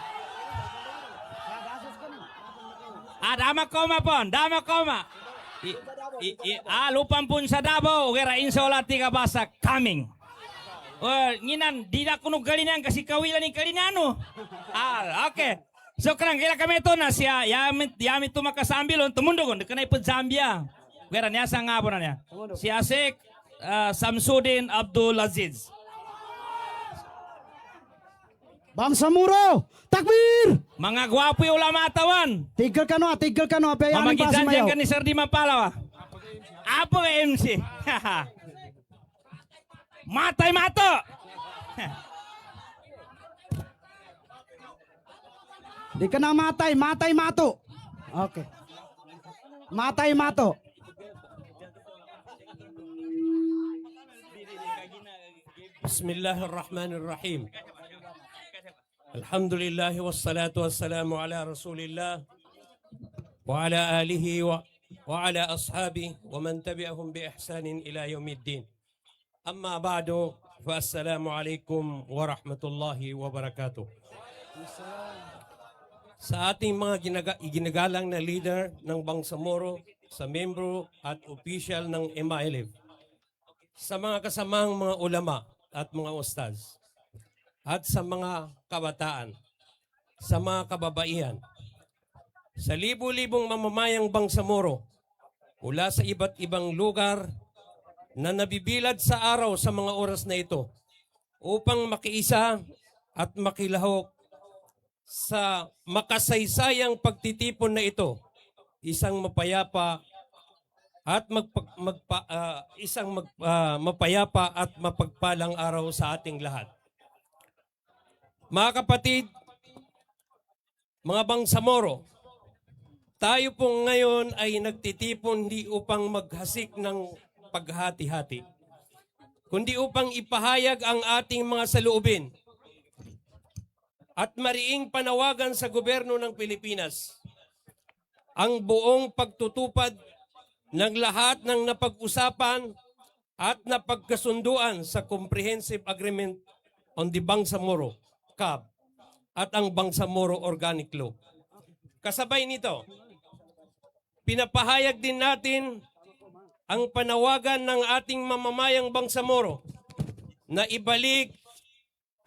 Dama koma pon, dama koma. Lupang pun sa Davao, kaya inshallah tiga basa coming. Nginan, di na kuno galingan kasi kawilan ni kalinano. Okay. So karang kaya kami ito na siya, yamit to makasambil, tumundogon, dekanay po Zambia. Kaya niya sa nga po na niya. Si Asik, Samsudin Abdul Aziz. Bangsamoro! Takbir! Mga gwapo yung ulama atawan. Tigil ka no, apiayanin pa si Mamagitan Mayaw. dyan ka ni Sir Di Mapalaw. Apo MC. Matay mato! Di ka na matay, matay mato. Okay. Matay mato. Bismillahirrahmanirrahim. Alhamdulillah wassalatu wassalamu ala rasulillah wa ala alihi wa ala ashabi wa man tabi'ahum bi ihsanin ila yaumiddin. Amma ba'du, fa assalamu alaikum wa rahmatullahi wa barakatuh. Sa ating mga ginagalang na leader ng Bangsamoro, sa membro at opisyal ng MILF, sa mga kasamang mga ulama at mga ustaz, at sa mga kabataan, sa mga kababaihan, sa libu-libong mamamayang Bangsamoro mula sa iba't ibang lugar na nabibilad sa araw sa mga oras na ito upang makiisa at makilahok sa makasaysayang pagtitipon na ito, isang mapayapa at mapayapa at mapagpalang araw sa ating lahat. Mga kapatid, mga Bangsamoro, tayo pong ngayon ay nagtitipon hindi upang maghasik ng paghati-hati, kundi upang ipahayag ang ating mga saloobin at mariing panawagan sa gobyerno ng Pilipinas ang buong pagtutupad ng lahat ng napag-usapan at napagkasunduan sa Comprehensive Agreement on the Bangsamoro CAB at ang Bangsamoro Organic Law. Kasabay nito, pinapahayag din natin ang panawagan ng ating mamamayang Bangsamoro na ibalik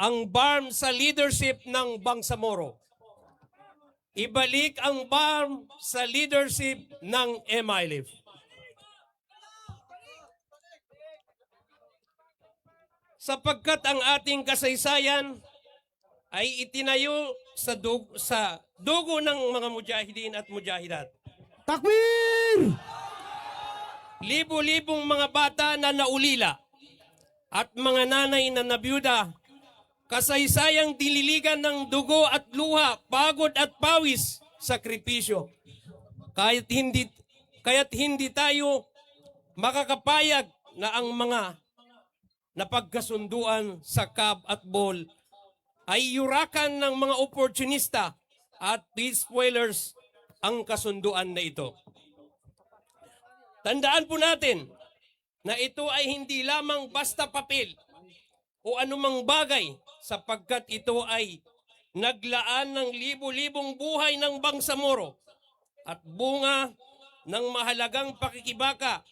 ang BARM sa leadership ng Bangsamoro. Ibalik ang BARM sa leadership ng MILF. Sapagkat ang ating kasaysayan ay itinayo sa dugo ng mga mujahidin at mujahidat. Takbir! Libo-libong mga bata na naulila at mga nanay na nabiyuda, kasaysayang dililigan ng dugo at luha, pagod at pawis, sakripisyo. Kaya't hindi tayo makakapayag na ang mga napagkasunduan sa CAB at BOL ay yurakan ng mga opportunista at peace spoilers ang kasunduan na ito. Tandaan po natin na ito ay hindi lamang basta papel o anumang bagay sapagkat ito ay naglaan ng libo-libong buhay ng Bangsamoro at bunga ng mahalagang pakikibaka,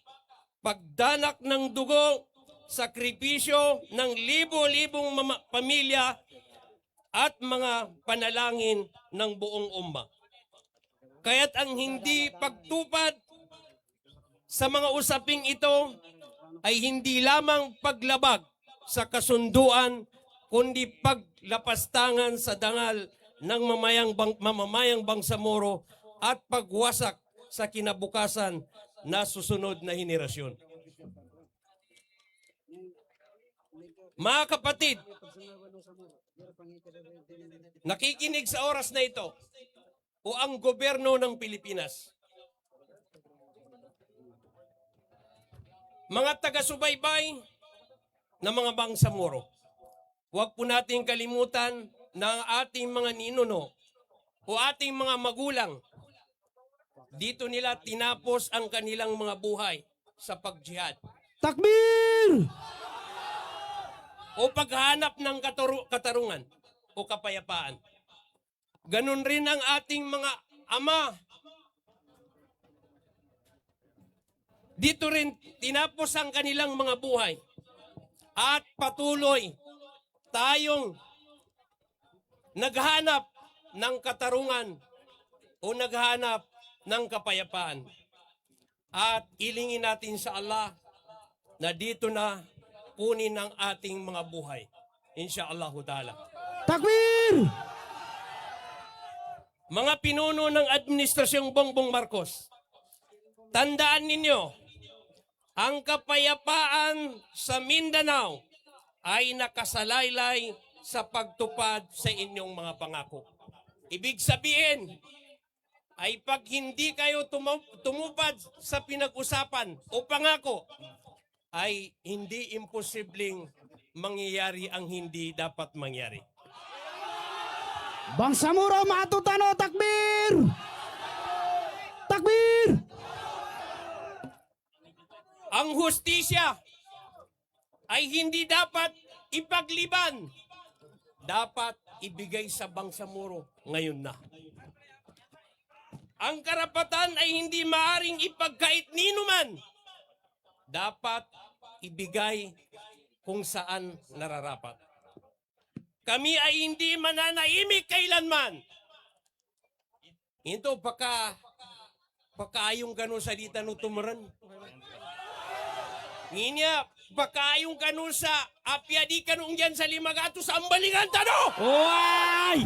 pagdanak ng dugo, sakripisyo ng libo-libong pamilya at mga panalangin ng buong umma. Kaya't ang hindi pagtupad sa mga usaping ito ay hindi lamang paglabag sa kasunduan, kundi paglapastangan sa dangal ng mamamayang Bangsamoro at pagwasak sa kinabukasan na susunod na henerasyon. Mga kapatid, nakikinig sa oras na ito o ang gobyerno ng Pilipinas. Mga taga-subaybay na mga Bangsamoro, huwag po nating kalimutan na ang ating mga ninuno o ating mga magulang, dito nila tinapos ang kanilang mga buhay sa pagjihad. Takbir! O paghahanap ng katarungan o kapayapaan. Ganun rin ang ating mga ama. Dito rin tinapos ang kanilang mga buhay. At patuloy tayong naghanap ng katarungan o naghanap ng kapayapaan. At ilingin natin sa Allah na dito na kunin ang ating mga buhay. Insyaallah ta'ala. Takbir! Mga pinuno ng Administrasyong Bongbong Marcos, tandaan ninyo, ang kapayapaan sa Mindanao ay nakasalaylay sa pagtupad sa inyong mga pangako. Ibig sabihin, ay pag hindi kayo tumupad sa pinag-usapan o pangako, ay hindi imposibleng mangyayari ang hindi dapat mangyari. Bangsamoro matutano, takbir! Takbir! Ang hustisya ay hindi dapat ipagliban. Dapat ibigay sa Bangsamoro ngayon na. Ang karapatan ay hindi maaring ipagkait ninuman. Dapat ibigay kung saan nararapat. Kami ay hindi mananahimik kailanman. Ito, pakayong ganun salita no tumuran. Nginya, pakayong ganun sa apyadi kanong dyan sa Limagato sa ambalingan tano! Uy!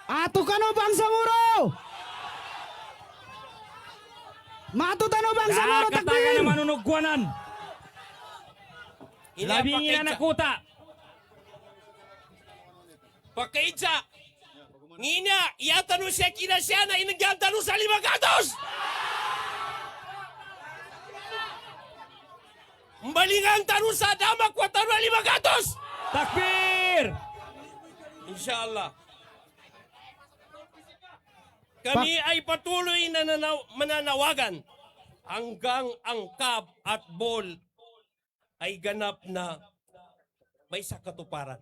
Ato ka no, Bangsamoro! Matutano, Bangsamoro, Kataga takbir! na manunugwanan. Labing ina nakuta. Pakaitsa! Nginya, iyatano siya kinasya na inagyantano sa Limagatos! Mbalingan tanong sa damak wa tanong Limagatos! Takbir! Inshallah. kami ay patuloy na mananawagan hanggang ang CAB at BOL ay ganap na may sakatuparan.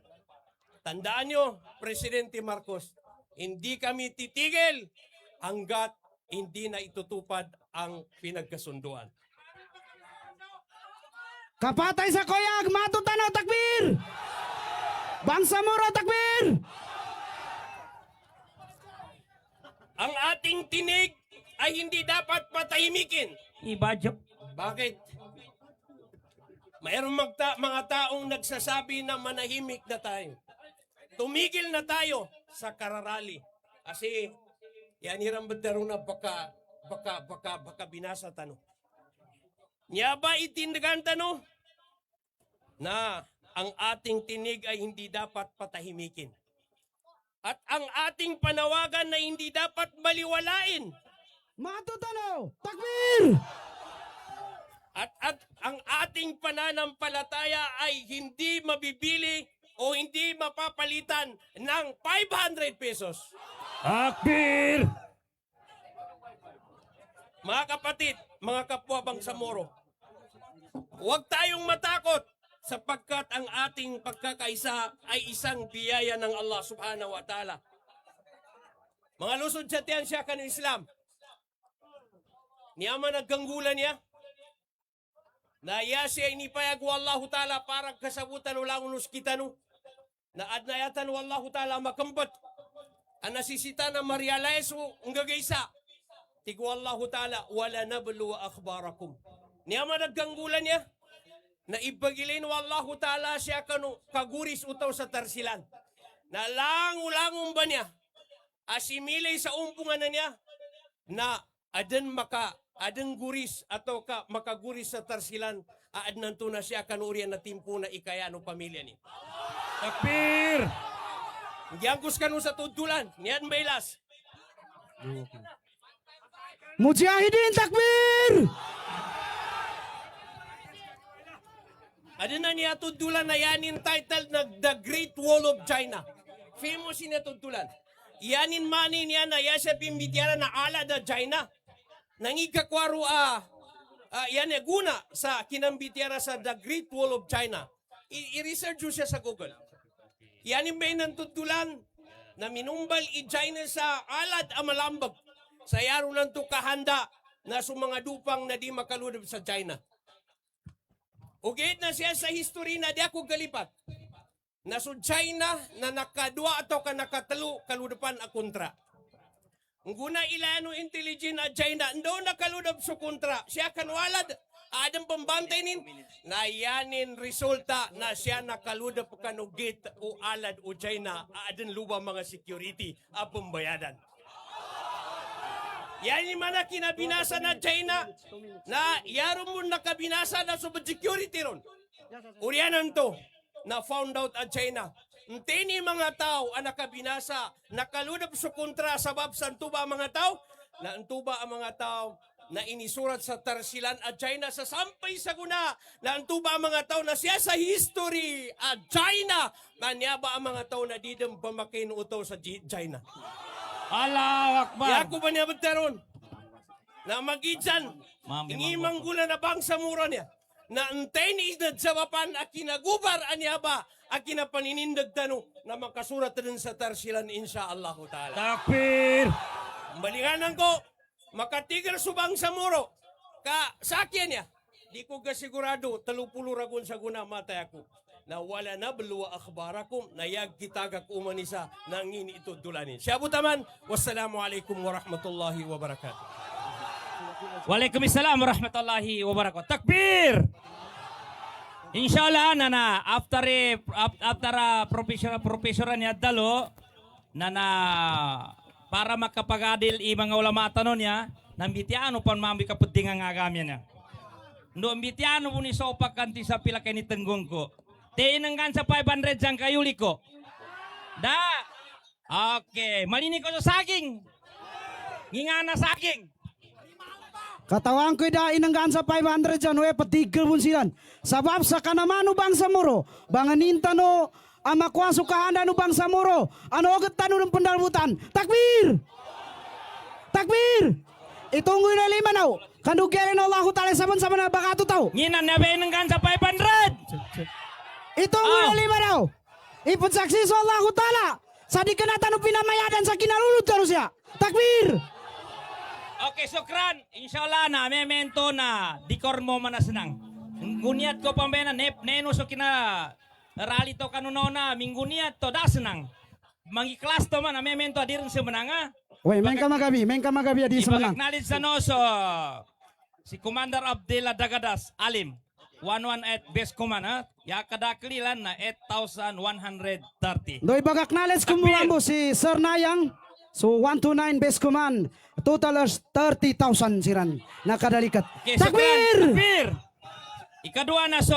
Tandaan nyo, Presidente Marcos, hindi kami titigil hanggat hindi na itutupad ang pinagkasunduan. Kapatay sa Koyag, matutanaw, takbir! Bangsamoro, takbir! Ang ating tinig ay hindi dapat patahimikin. Ibadyo. Bakit? Mayroong mga taong nagsasabi na manahimik na tayo. Tumigil na tayo sa kararali. Kasi yan hirang bedaro na baka binasa tano. Niya ba itindagan tano na ang ating tinig ay hindi dapat patahimikin. At ang ating panawagan na hindi dapat baliwalain. Matutanaw, takbir! At ang ating pananampalataya ay hindi mabibili o hindi mapapalitan ng 500 pesos. Takbir! Mga kapatid, mga kapwa Bangsamoro, huwag tayong matakot sapagkat ang ating pagkakaisa ay isang biyaya ng Allah subhanahu wa ta'ala. Mga lusod sa tiyan siya kan Islam. Niya man nagganggulan niya. Na iya siya inipayag wallahu ta'ala para kasabutan ulang unus kita no. Na adnayatan wallahu ta'ala makambat. Ang nasisita na ma-realize mo ang gagaysa. Tigu wallahu ta'ala wala nablu wa akhbarakum. Niya man nagganggulan niya. Na ibagilin wallahu ta'ala siya kanu kaguris utaw sa tarsilan. Na langu-langong ba niya? Asimilay sa umpungan na niya na adan guris atau makaguris sa tarsilan aadnan to na siya kanurian na timpo na ikaya no pamilya ni. Takbir! Giyangkus kanu sa tudulan, niyan bailas. Mujahidin, takbir! Adan na niya tudulan na yanin title na The Great Wall of China. Famous niya tudulan. Yanin mani niya na yasa pimbitiara na ala da China. Nangigkakwaro yan guna sa kinambitiara sa The Great Wall of China. I-research siya sa Google. Yan yung may nantutulan na minumbal i-China sa alad amalambag. Sa yaro ng tukahanda na mga dupang na di makaludab sa China. Ugit na siya sa history na di ako galipat. Na sa China na nakadua atau nakatalo kaludapan a kontra. Ang guna ilano intelligent at China, ndo nakaludab sa kontra. Siya kanwalad, adang pambantay nin, na yanin resulta na siya nakaludab kanugit o alad o China, adang luba mga security a pambayadan. Yan yung mga kinabinasa na China, na yaro mo nakabinasa na sa security ron. Urianan to, na found out at China. Ntini mga tao ang nakabinasa, nakaludab sa kontra sabab sa antuba mga tao, na antuba ang mga tao na inisurat sa tarsilan at China sa sampay sa guna, na antuba ang mga tao na siya sa history at China, na niya ba ang mga tao na didang pamakin utaw sa China. Allahu Akbar! Yako ba niya bagtaron? Na magidsan, ingimang gula na bangsa mura niya, na antay ni isnadsawapan at kinagubar anya ba at kinapaninindag tano na makasurat rin sa tarsilan insyaAllah ta'ala. Takbir! Balinganan ko, makatigil subang sa muro, ka sakyan niya, di ko kasigurado, 30 ragon sa guna matay ako, na wala na beluwa akhbarakum, na yag kitagak umanisa na ngini ito dulanin. Siya butaman, wassalamualaikum warahmatullahi wabarakatuh. Waalaikumsalam warahmatullahi wabarakatuh. Takbir! Inshallah na after professional niya dalo na para makapagadil i mga ulama tanon niya nambitiano pan mambi kaputing ang agamya niya. No ambitiano po ni sopak kanti sa pila kay ni tenggong ko. Tinanggan sa 500 jang kayuli ko. Da. Okay, malinig ko sa saging. Ngingana saging. Katawang ko'y da inanggaan sa 500 dyan, we patigil mo silan. Sabab sa kanamano bangsa muro, banganinta no, amakuan sukahanda no bangsa muro, ano agad tano ng pandalbutan, takbir! Takbir! Itunggoy na lima now. Kanugyan na Allahu Ta'ala sabon sa mga bakato tao. Nginan na ba ng gansa 500? Itunggoy na Ah. lima now. Ipagsaksi sa Allahu Ta'ala. Sa di kanatan o pinamayadan sa kinalulod ka siya. Takbir! Okay, sukran. Inshallah na, memento na dikor mo man na senang. Nguniat ko pambena neno so kina rally to kanuno na mingguniat to da senang. Mangiklas to man na memento adirin sa menanga. Wait, main ka magabi di sa manang. Ibag-acknowledge sa no so si Commander Abdullah Dagadas Alim 118 best command ha. Ya kadaklilan na 8,130. Doy bagak knowledge kumulambo si Sir Nayang. So 129 base command. Total is 30,000 siran. Nakadalikat. Okay, Takbir! Takbir! Ikadua na so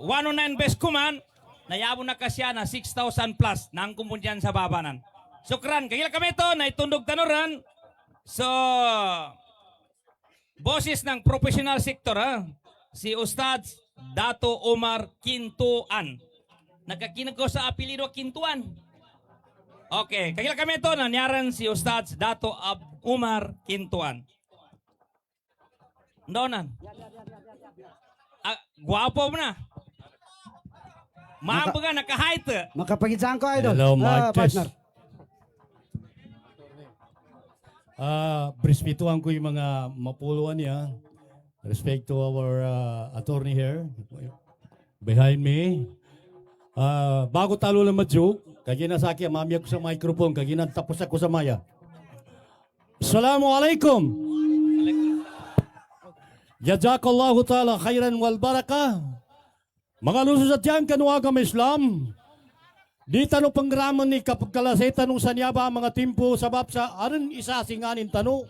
109 best command. Nayabo na kasya na 6,000 plus nang kumundian sa babanan. Sukran, kagila kami ito na itundog tanuran. So, boses ng professional sector ha. Si Ustad Dato Omar Quintuan. Nagkakinag ko sa apelido Quintuan. Okay, kagila kami ito nanyaran si Ustad Dato Omar Quintuan. Donan. Guwapo mo na. Maambo ka, naka-height. Makapagitsaan ko idol. Hello, Marches. Partner. Respetuhan ko yung mga mapuluan niya. Respect to our attorney here behind me. Bago talo lang ma-joke, kagina sa akin, mamaya ko sa microphone, kagina tapos ako sa maya. Assalamualaikum. Jazakallahu ta'ala khairan wal barakah. Mga lusos at yan, kanuagam Islam. Di tanong panggraman ni kapagkalasay tanong sa niya ba mga timpo sabab sa aron isa singanin tanong.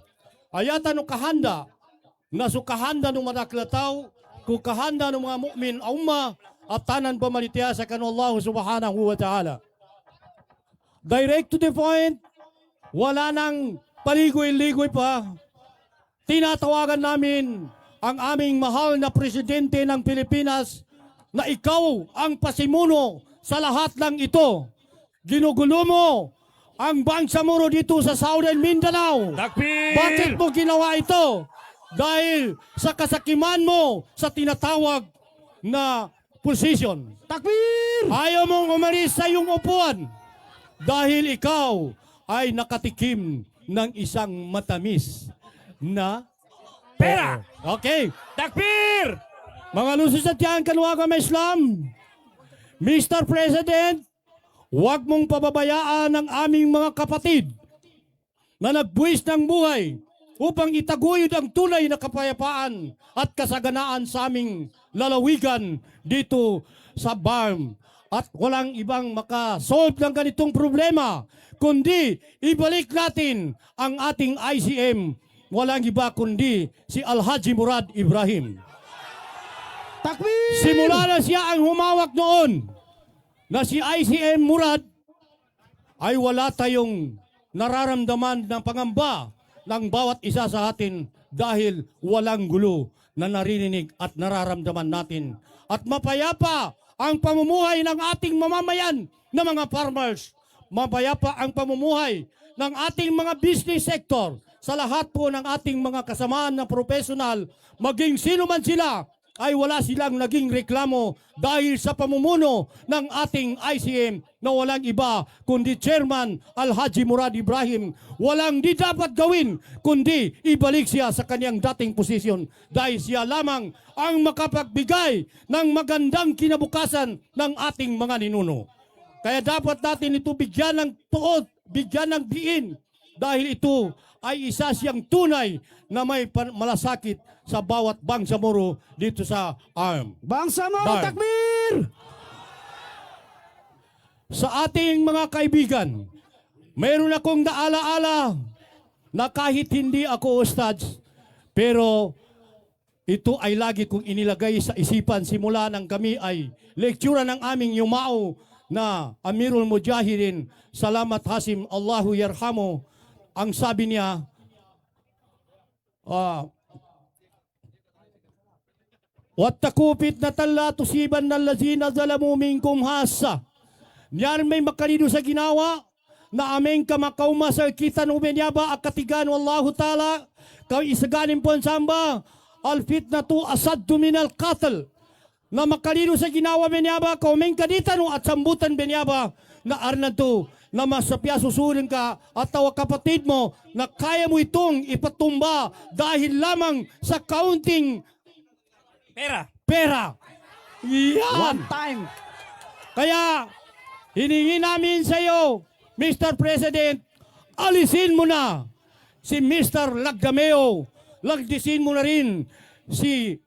Ayata no kahanda, na kahanda ng madaklataw, kung kahanda ng mga mu'min umma at tanan pamalitiya sa kanu Allah subhanahu wa ta'ala. Direct to the point, wala nang paligoy-ligoy pa. Tinatawagan namin ang aming mahal na presidente ng Pilipinas na ikaw ang pasimuno sa lahat ng ito. Ginugulo mo ang Bangsamoro dito sa Southern Mindanao. Takbir! Bakit mo ginawa ito? Dahil sa kasakiman mo sa tinatawag na position. Takbir! Ayaw mong umalis sa iyong upuan dahil ikaw ay nakatikim ng isang matamis na Pera! Okay. Takbir! Mga lusos at yan, kanuwagan ng Islam. Mr. President, huwag mong pababayaan ang aming mga kapatid na nagbuwis ng buhay upang itaguyod ang tunay na kapayapaan at kasaganaan sa aming lalawigan dito sa BARM. At walang ibang makasolve ng ganitong problema, kundi ibalik natin ang ating ICM. Walang iba kundi si Alhaji Murad Ibrahim. Takbir! Simula na siya ang humawak noon na si ICM Murad ay wala tayong nararamdaman ng pangamba ng bawat isa sa atin dahil walang gulo na naririnig at nararamdaman natin. At mapayapa ang pamumuhay ng ating mamamayan na mga farmers. Mapayapa ang pamumuhay ng ating mga business sector sa lahat po ng ating mga kasamaan na profesional, maging sino man sila, ay wala silang naging reklamo dahil sa pamumuno ng ating ICM na walang iba kundi Chairman Alhaji Murad Ibrahim. Walang di dapat gawin kundi ibalik siya sa kanyang dating posisyon dahil siya lamang ang makapagbigay ng magandang kinabukasan ng ating mga ninuno. Kaya dapat natin ito bigyan ng tuod, bigyan ng diin dahil ito ay isa siyang tunay na may malasakit sa bawat Bangsamoro dito sa ARM. Bangsamoro, Bar. takbir! Sa ating mga kaibigan, mayroon akong naalaala na kahit hindi ako ustads, pero ito ay lagi kong inilagay sa isipan simula nang kami ay lektura ng aming yumao na Amirul Mujahidin, Salamat Hasim, Allahu Yarhamu. Ang sabi niya, wattaqu fitnatan la tusibanna allazina zalamu minkum hassa. Yan may makalino sa ginawa na aming kamakauma sa kita ng umenyaba at katigan wallahu ta'ala kau isaganin po samba al-fitnatu asaddu minal qatl na makalino sa ginawa benyaba kauming kaditan at sambutan benyaba na arnado na masapya susurin ka at tawa kapatid mo na kaya mo itong ipatumba dahil lamang sa counting pera. Yan! One time. Kaya, hiningi namin sa iyo, Mr. President, alisin mo na si Mr. Lagdameo. Lagdisin mo na rin si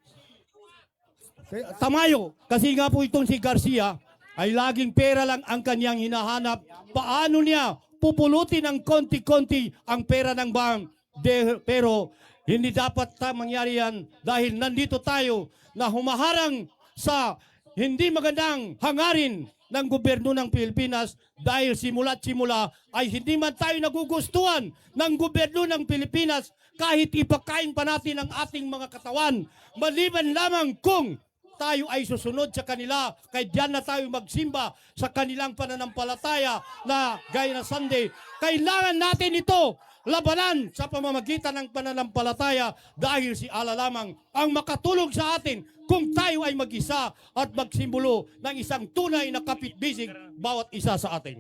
Tamayo. Kasi nga po itong si Garcia ay laging pera lang ang kanyang hinahanap. Paano niya pupulutin ng konti-konti ang pera ng bank? Pero hindi dapat mangyari yan dahil nandito tayo na humaharang sa hindi magandang hangarin ng gobyerno ng Pilipinas dahil simula't simula ay hindi man tayo nagugustuhan ng gobyerno ng Pilipinas kahit ipakain pa natin ang ating mga katawan. Maliban lamang kung tayo ay susunod sa kanila, kaya diyan na tayo magsimba sa kanilang pananampalataya na gaya na Sunday. Kailangan natin ito labanan sa pamamagitan ng pananampalataya dahil si Allah lamang ang makatulong sa atin kung tayo ay mag-isa at magsimbolo ng isang tunay na kapitbisig bawat isa sa atin.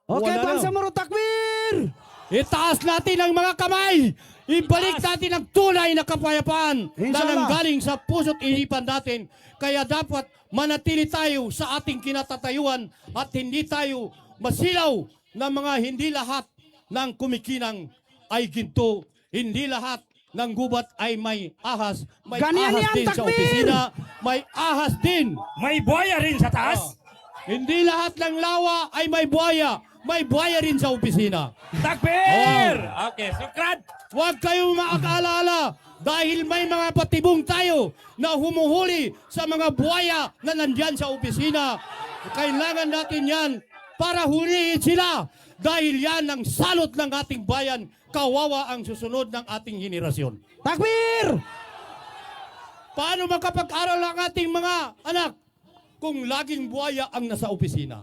Okay, Wala na. Bangsamoro, takbir! Itaas natin ang mga kamay. Ibalik natin ang tunay na kapayapaan na Inshallah. nanggaling sa puso't isipan natin. Kaya dapat manatili tayo sa ating kinatatayuan at hindi tayo masilaw na mga hindi lahat ng kumikinang ay ginto. Hindi lahat ng gubat ay may ahas. May Ganyan ahas yan, din sa takbir! opisina. May ahas din. May buhaya rin sa taas. Hindi lahat ng lawa ay may buhaya. May buhaya rin sa opisina. Takbir! Okay, sukran. Huwag kayong maakala-ala dahil may mga patibong tayo na humuhuli sa mga buhaya na nandyan sa opisina. Kailangan natin yan para huliin sila dahil yan ang salot ng ating bayan. Kawawa ang susunod ng ating henerasyon. Takbir! Paano makapag-aral ang ating mga anak kung laging buhaya ang nasa opisina?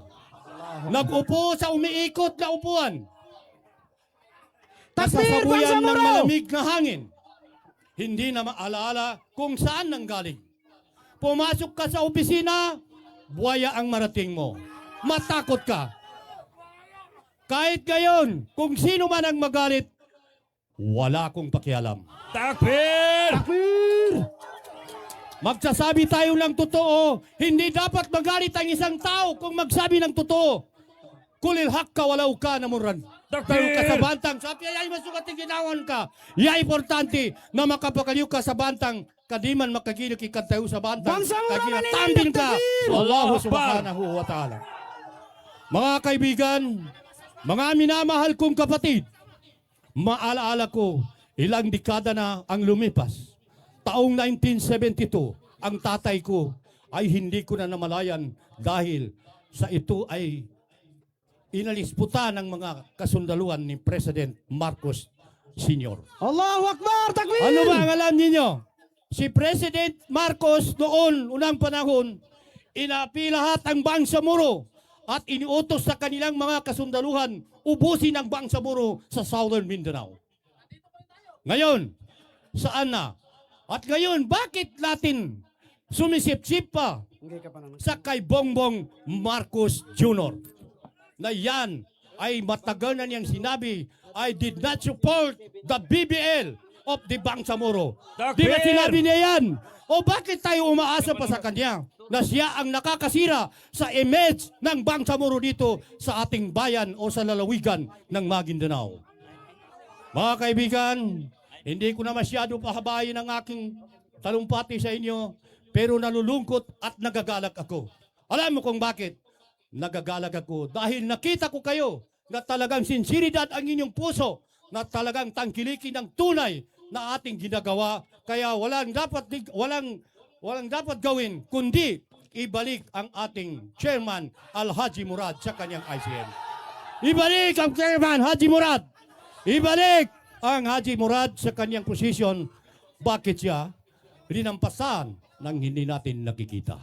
Nag-upo sa umiikot na upuan. Takbir, Nasasabuyan ng Bangsamoro! malamig na hangin. Hindi na maalaala kung saan nanggaling. Pumasok ka sa opisina, buhaya ang marating mo. Matakot ka. Kahit ngayon, kung sino man ang magalit, wala akong pakialam. Takbir! Takbir! Magsasabi tayo ng totoo. Hindi dapat magalit ang isang tao kung magsabi ng totoo. Kulil hak ka walaw ka namuran. Pero ka sa bantang, sabi ay masukat yung ginawan ka. Ya importante na makapakaliw ka sa bantang, kadiman makagilok ikantayo sa bantang. Bangsamoro Kagina Manila, tambin ka. takbir! Allahu subhanahu wa ta'ala. Mga kaibigan, mga minamahal kong kapatid, maalaala ko, ilang dekada na ang lumipas. Taong 1972, ang tatay ko ay hindi ko na namalayan dahil sa ito ay inalisputa ng mga kasundaluhan ni President Marcos Sr. Allahu Akbar! Takbir! Ano ba ang alam ninyo? Si President Marcos noon, unang panahon, inapi lahat ang Bangsamoro at iniutos sa kanilang mga kasundaluhan ubusin ang Bangsamoro sa Southern Mindanao. Ngayon, saan na? At ngayon, bakit natin sumisip-sip pa sa kay Bongbong Marcos Jr. na yan ay matagal na niyang sinabi, I did not support the BBL of the Bangsamoro. Di ba sinabi niya yan? O bakit tayo umaasa pa sa kanya na siya ang nakakasira sa image ng Bangsamoro dito sa ating bayan o sa lalawigan ng Maguindanao? Mga kaibigan, hindi ko na masyado pahabayin ang aking talumpati sa inyo, pero nalulungkot at nagagalak ako. Alam mo kung bakit? Nagagalak ako dahil nakita ko kayo na talagang sinseridad ang inyong puso, na talagang tangkilikin ng tunay na ating ginagawa. Kaya walang dapat gawin kundi ibalik ang ating chairman Al-Haji Murad sa kanyang ICM. Ibalik ang chairman Haji Murad. Ibalik ang Haji Murad sa kanyang posisyon. Bakit siya rinampasan ng hindi natin nakikita?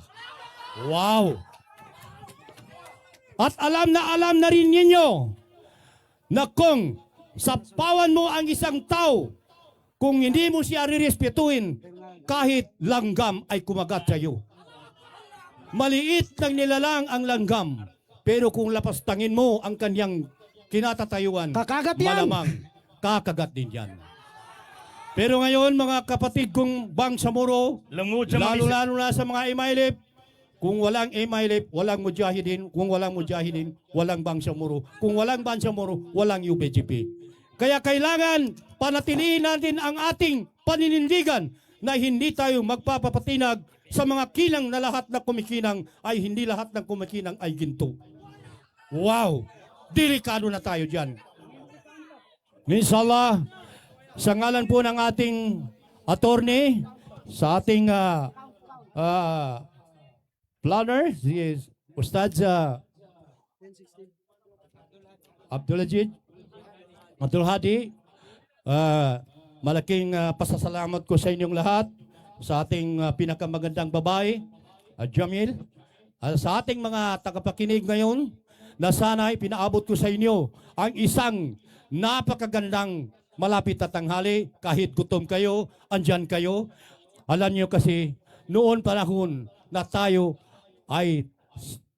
Wow! At alam na rin ninyo na kung sapawan mo ang isang tao, kung hindi mo siya rirespetuhin, kahit langgam ay kumagat sa iyo. Maliit lang nilalang ang langgam, pero kung lapastangin mo ang kanyang kinatatayuan, Kakagat yan. malamang kakagat din yan. Pero ngayon, mga kapatid kong Bangsamoro, lalo na sa mga Imaylip, kung walang Imaylip, walang Mujahidin. Kung walang Mujahidin, walang Bangsamoro. Kung walang Bangsamoro, walang UBGP. Kaya kailangan panatilihin natin ang ating paninindigan na hindi tayo magpapapatinag sa mga kinang na lahat na kumikinang ay hindi lahat ng kumikinang ay ginto. Wow! Delikado na tayo dyan. Inshallah, sa ngalan po ng ating attorney, sa ating planner, si Ustad Abdul Hadi, malaking pasasalamat ko sa inyong lahat, sa ating pinakamagandang babae, Jamil, sa ating mga tagapakinig ngayon, na sana pinaabot ko sa inyo ang isang napakagandang malapit na tanghali, kahit gutom kayo, andyan kayo. Alam nyo kasi, noon panahon na tayo ay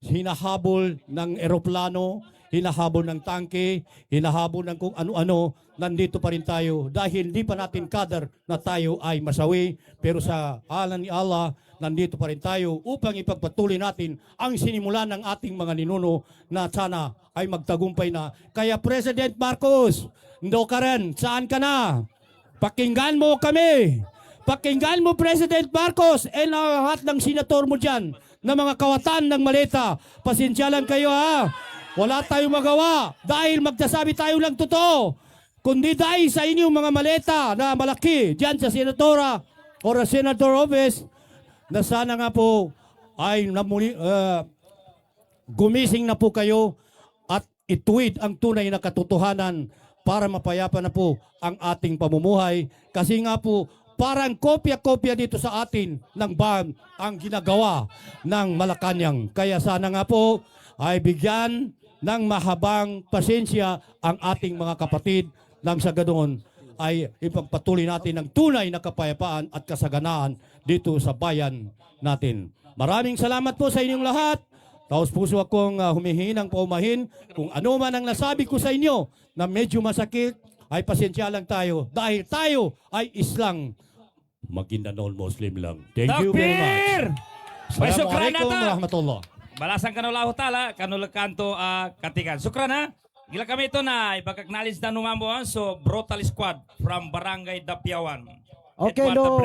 hinahabol ng eroplano, hinahabol ng tangke, hinahabol ng kung ano-ano, nandito pa rin tayo dahil hindi pa natin kadar na tayo ay masawi, pero sa alan ni Allah, nandito pa rin tayo upang ipagpatuloy natin ang sinimulan ng ating mga ninuno na sana ay magtagumpay na. Kaya President Marcos, ndo ka rin, saan ka na? Pakinggan mo kami. Pakinggan mo President Marcos and lahat ng senator mo dyan na mga kawatan ng maleta. Pasensya lang kayo ha. Wala tayong magawa dahil magsasabi tayo lang totoo. Kundi dahil sa inyong mga maleta na malaki dyan sa senatora or senator office na sana nga po ay gumising na po kayo at ituwid ang tunay na katotohanan para mapayapa na po ang ating pamumuhay. Kasi nga po, parang kopya-kopya dito sa atin ng BAM ang ginagawa ng Malacanang. Kaya sana nga po ay bigyan ng mahabang pasensya ang ating mga kapatid nang sa ganoon ay ipagpatuloy natin ang tunay na kapayapaan at kasaganaan dito sa bayan natin. Maraming salamat po sa inyong lahat. Taos puso akong humihingi ng paumahin. Kung ano man ang nasabi ko sa inyo na medyo masakit, ay pasensya lang tayo dahil tayo ay Islam. Maguindanao Muslim lang. Thank you very much. Assalamualaikum warahmatullah. Balasan kanula hutala, kanula kanto katikan. Sukran ha. Gila kami ito na ipag-acknowledge na numambuan so brutal squad from Barangay Dapiawan. Okay, no.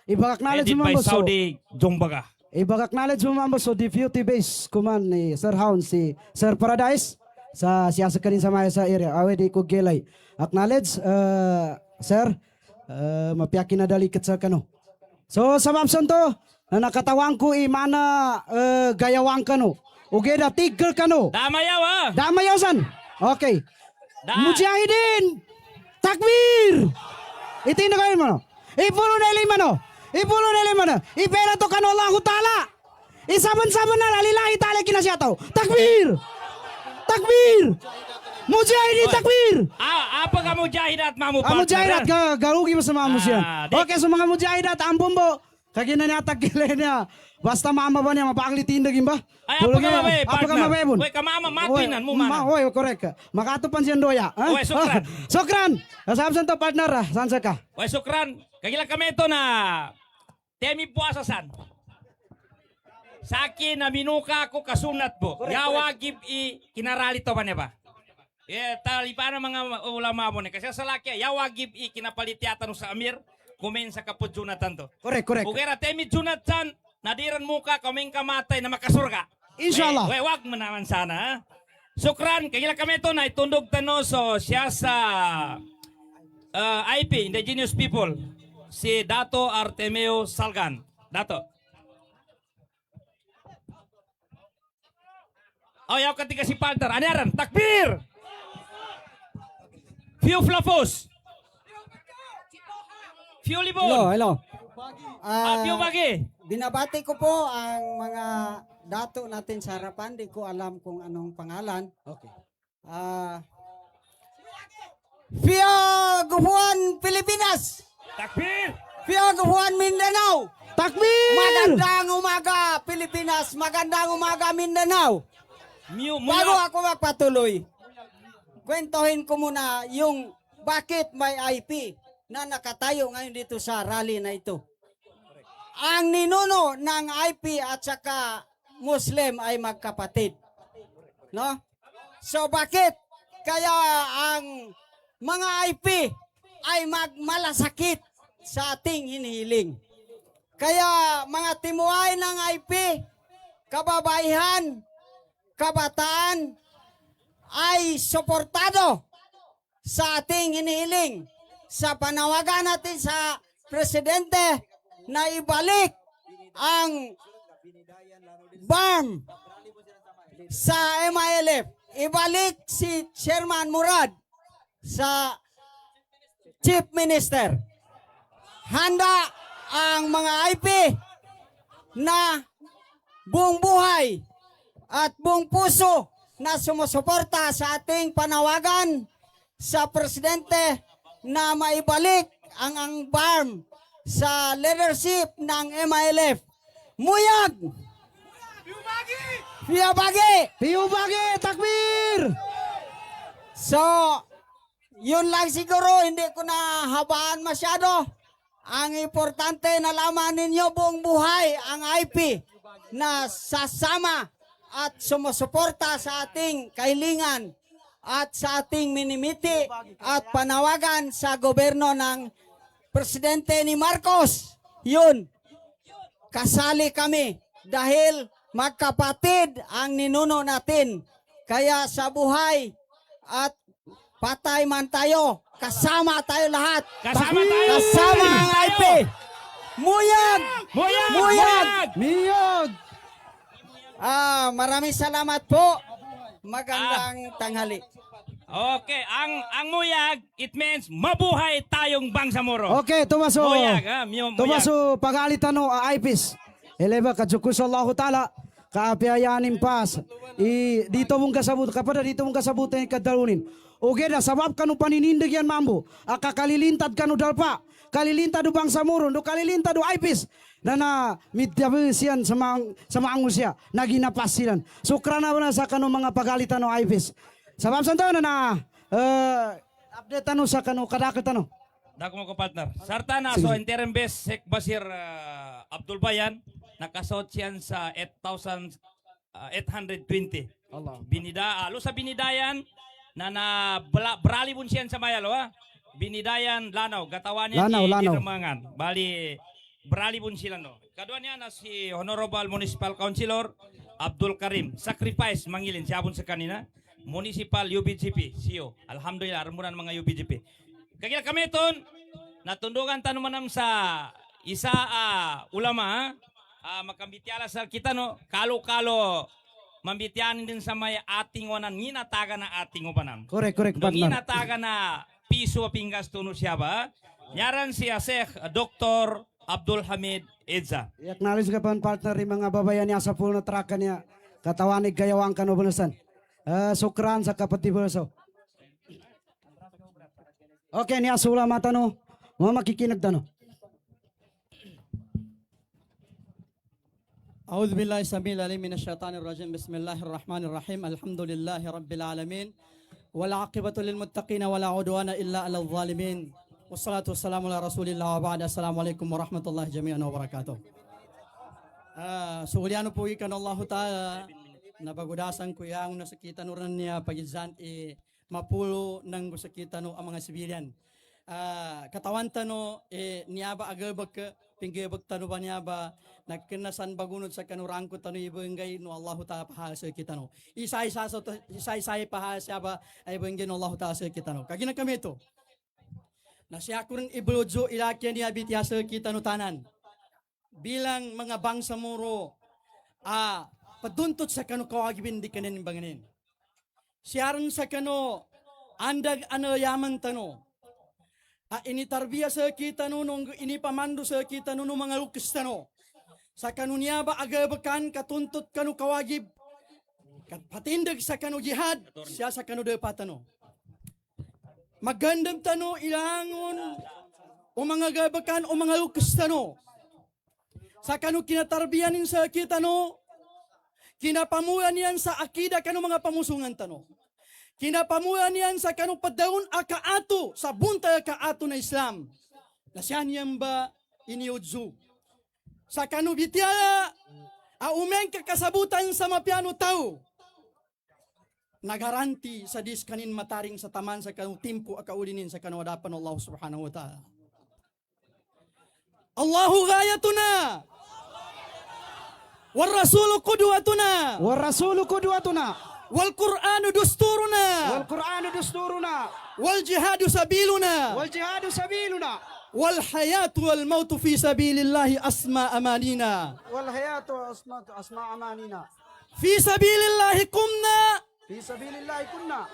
Ibag-acknowledge mo by mambo so. Saudi Jombaga. Ibag-acknowledge mo mambo so deputy base command ni Sir Hound si Sir Paradise sa siyasa kanin sa maya sa area. Awe di ko gelay. Acknowledge Sir mapiyakin na dalikat sa kano. So sa mamson to na nakatawang ko imana gayawang kano. Uge da tigger kano. Damayaw ha. Damayaw san. Okay. Mujahidin. Takbir. Itin na kayo mo. Ipulo na ilima no. Ipulo na ilima no. Ipera to kano Allah Ta'ala. Isaban-saban na lalilahi tala kinasyato. Takbir. Takbir. Mujahidin takbir. Apa ka mujahid at mamu partner? Mujahid at garugi mo sa mga musyan. di- Okay, so mga mujahid at ang bumbo. Kagina niya tagkilay niya. Basta mama ba niya mapakalitindagin ba? Ay, apa ka mabay, Apa ka partner? mabay, bun? Uy, kamama, matinan mo mana. Oy, correct. Makatupan siya doya. ha? Uy, sukran. Sukran. Kasabsan to partner. Saan sa ka? Uy, sukran. Kagila kami ito na temi puasa san. Sa akin na minuka ako kasunat po. Yawagib kinarali to ba niya ba? Tali pa na mga ulama mo ni. Kasi sa laki, yawagib kinapalityatan sa Amir. Kumain sa kaput Jonathan to. Correct. Kukira temi Jonathan, nadiran muka kaming kamatay na makasurga. Inshallah. Wag mo naman sana. Ha? Sukran, kagila kami ito na itundog tano so siya sa IP, Indigenous People, si Dato Artemio Salgan. Dato. Yaw ketika si partner, anaran, takbir! Fiu Flafos. Fiu Libon. Hello. Fiu Bagi. Binabati ko po ang mga dato natin sa harapan, di ko alam kung anong pangalan. Okay. Pio Gupuan, Pilipinas! Takbir! Pio Gupuan, Mindanao! Takbir! Magandang umaga, Pilipinas! Magandang umaga, Mindanao! Bago ako magpatuloy, kwentuhin ko muna yung bakit may IP na nakatayo ngayon dito sa rally na ito. Ang ninuno ng IP at saka Muslim ay magkapatid. No? So bakit kaya ang mga IP ay magmalasakit sa ating hinihiling? Kaya mga timuay ng IP, kababaihan, kabataan ay suportado sa ating hinihiling sa panawagan natin sa presidente na ibalik ang BARM sa MILF. Ibalik si Chairman Murad sa Chief Minister. Handa ang mga IP na buong buhay at buong puso na sumusuporta sa ating panawagan sa presidente na maibalik ang BARM sa leadership ng MILF. Muyag! Piyubagi! Takbir! So, yun lang siguro, hindi ko na habaan masyado. Ang importante na laman ninyo buong buhay ang IP na sasama at sumusuporta sa ating kahilingan at sa ating minimiti at panawagan sa gobyerno ng Presidente ni Marcos. Yun, kasali kami dahil magkapatid ang ninuno natin. Kaya sa buhay at patay man tayo, kasama tayo lahat. Kasama tayo! Kasama ang IP. Muyag! Muyag! Muyag! Miyog! Maraming salamat po. Magandang tanghali. Okay, ang muyag, it means mabuhay tayong Bangsamoro. Okay, tumaso. Muyag, ha? Muyag. Tumaso pagalitan no aipis. Eleva kadjukus Allah Ta'ala kaapiayanin pas. Dito mong kasabut kapada dito mong kasabutan kadalunin. Oke dah sabab kanu paninindig yan mambo. Akakalilintad kanu dalpa. Kalilintad do Bangsamoro, do kalilintad do aipis. Na midyabusian sama angusya naginapasilan. Sukrana na sa kanu mga pagalitan no aipis. Sabab santo na update tano sa kanu kadakit tano. Dako mo ko partner. Sarta na so interim best Sheikh Basir Abdul Bayan nakasot siyan sa 8,820. Allah. Alo sa binidayan na berali pun siyan sa mayalo ha. Binidayan Lanao gatawannya Lanao. Dermangan. Bali berali pun sila no. Kadua niya na si Honorable Municipal Councilor Abdul Karim sacrifice mangilin siapun sa kanina. Municipal UBGP, CEO. Alhamdulillah, armuran mga UBGP. Kagila kami ton, natundukan tanumanam sa isa ulama, makambitiala sa kita no, kalo-kalo, mambitianin din sa may ating wanan, nginataga na ating upanan. Correct, partner. Nginataga na piso pingas tuno siya ba? Yaran si Sheikh Dr. Abdul Hamid Edza. I-acknowledge ka pan partner rin mga babayan niya sa puno traka niya. Katawanig kayawang kanubunasan. Sukran sa kapatid so. Okay, niya sula mata no. Mga makikinig tano. أعوذ بالله السميع العليم من الشيطان الرجيم بسم الله الرحمن الرحيم الحمد لله رب العالمين والعاقبة للمتقين ولا عدوان إلا على الظالمين والصلاة والسلام على رسول الله وبعد السلام عليكم ورحمة الله جميعا وبركاته سؤاليانو po ikan Allah Ta'ala nabagudasan ko yang nasakita nuran niya pagizan mapulo ng gusakita no ang mga sibilyan. Katawan tano niyaba agabak pinggibak tano ba niyaba nagkinasan bagunod sa kanurangko tano ibengay no Allah Ta'ala pahal sa kita no. Isa-isa pahal siya ba ay ibengay no Allah Ta'ala sa kita no. Kagina kami ito. Na siya ko rin iblojo ilakyan niya bitya sa kita no tanan. Bilang mga Bangsamoro paduntot sa kano kawagibin di kanin banganin. Siyaran sa kano andag ano yaman tano. Initarbiya sa kita no nung inipamando sa kita no mga lukis tano. sa kanunya ba agabakan katuntut kanu kawagib kat patindag sa kanu jihad siya sa kanu depatano. Magandang tano ilangon o mga gabakan o mga lukas tano. Sa kanu kinatarbiyanin sa kita no, kinapamuan yan sa akida kanu mga pamusungan tano. Kinapamuan yan sa kanu padaun akaato, sa buntay akaato na Islam. Nasyan yan ba iniudzu? Sa kanu bitiala, aumeng kakasabutan sa mapiano tao. Nagaranti sa diskanin mataring sa taman sa kanu timpo akaulinin sa kanu hadapan Allah subhanahu wa ta'ala. Allahu ghayatuna wal rasulu qudwatuna Wa rasulu qudwatuna wal qur'anu dusturuna wal Qur'anu dusturuna wal jihadu sabiluna wal jihadu sabiluna wal hayatu wal mautu fi sabilillahi asma amanina wal hayatu asma amanina fi sabilillahi kumna fi sabilillahi kunna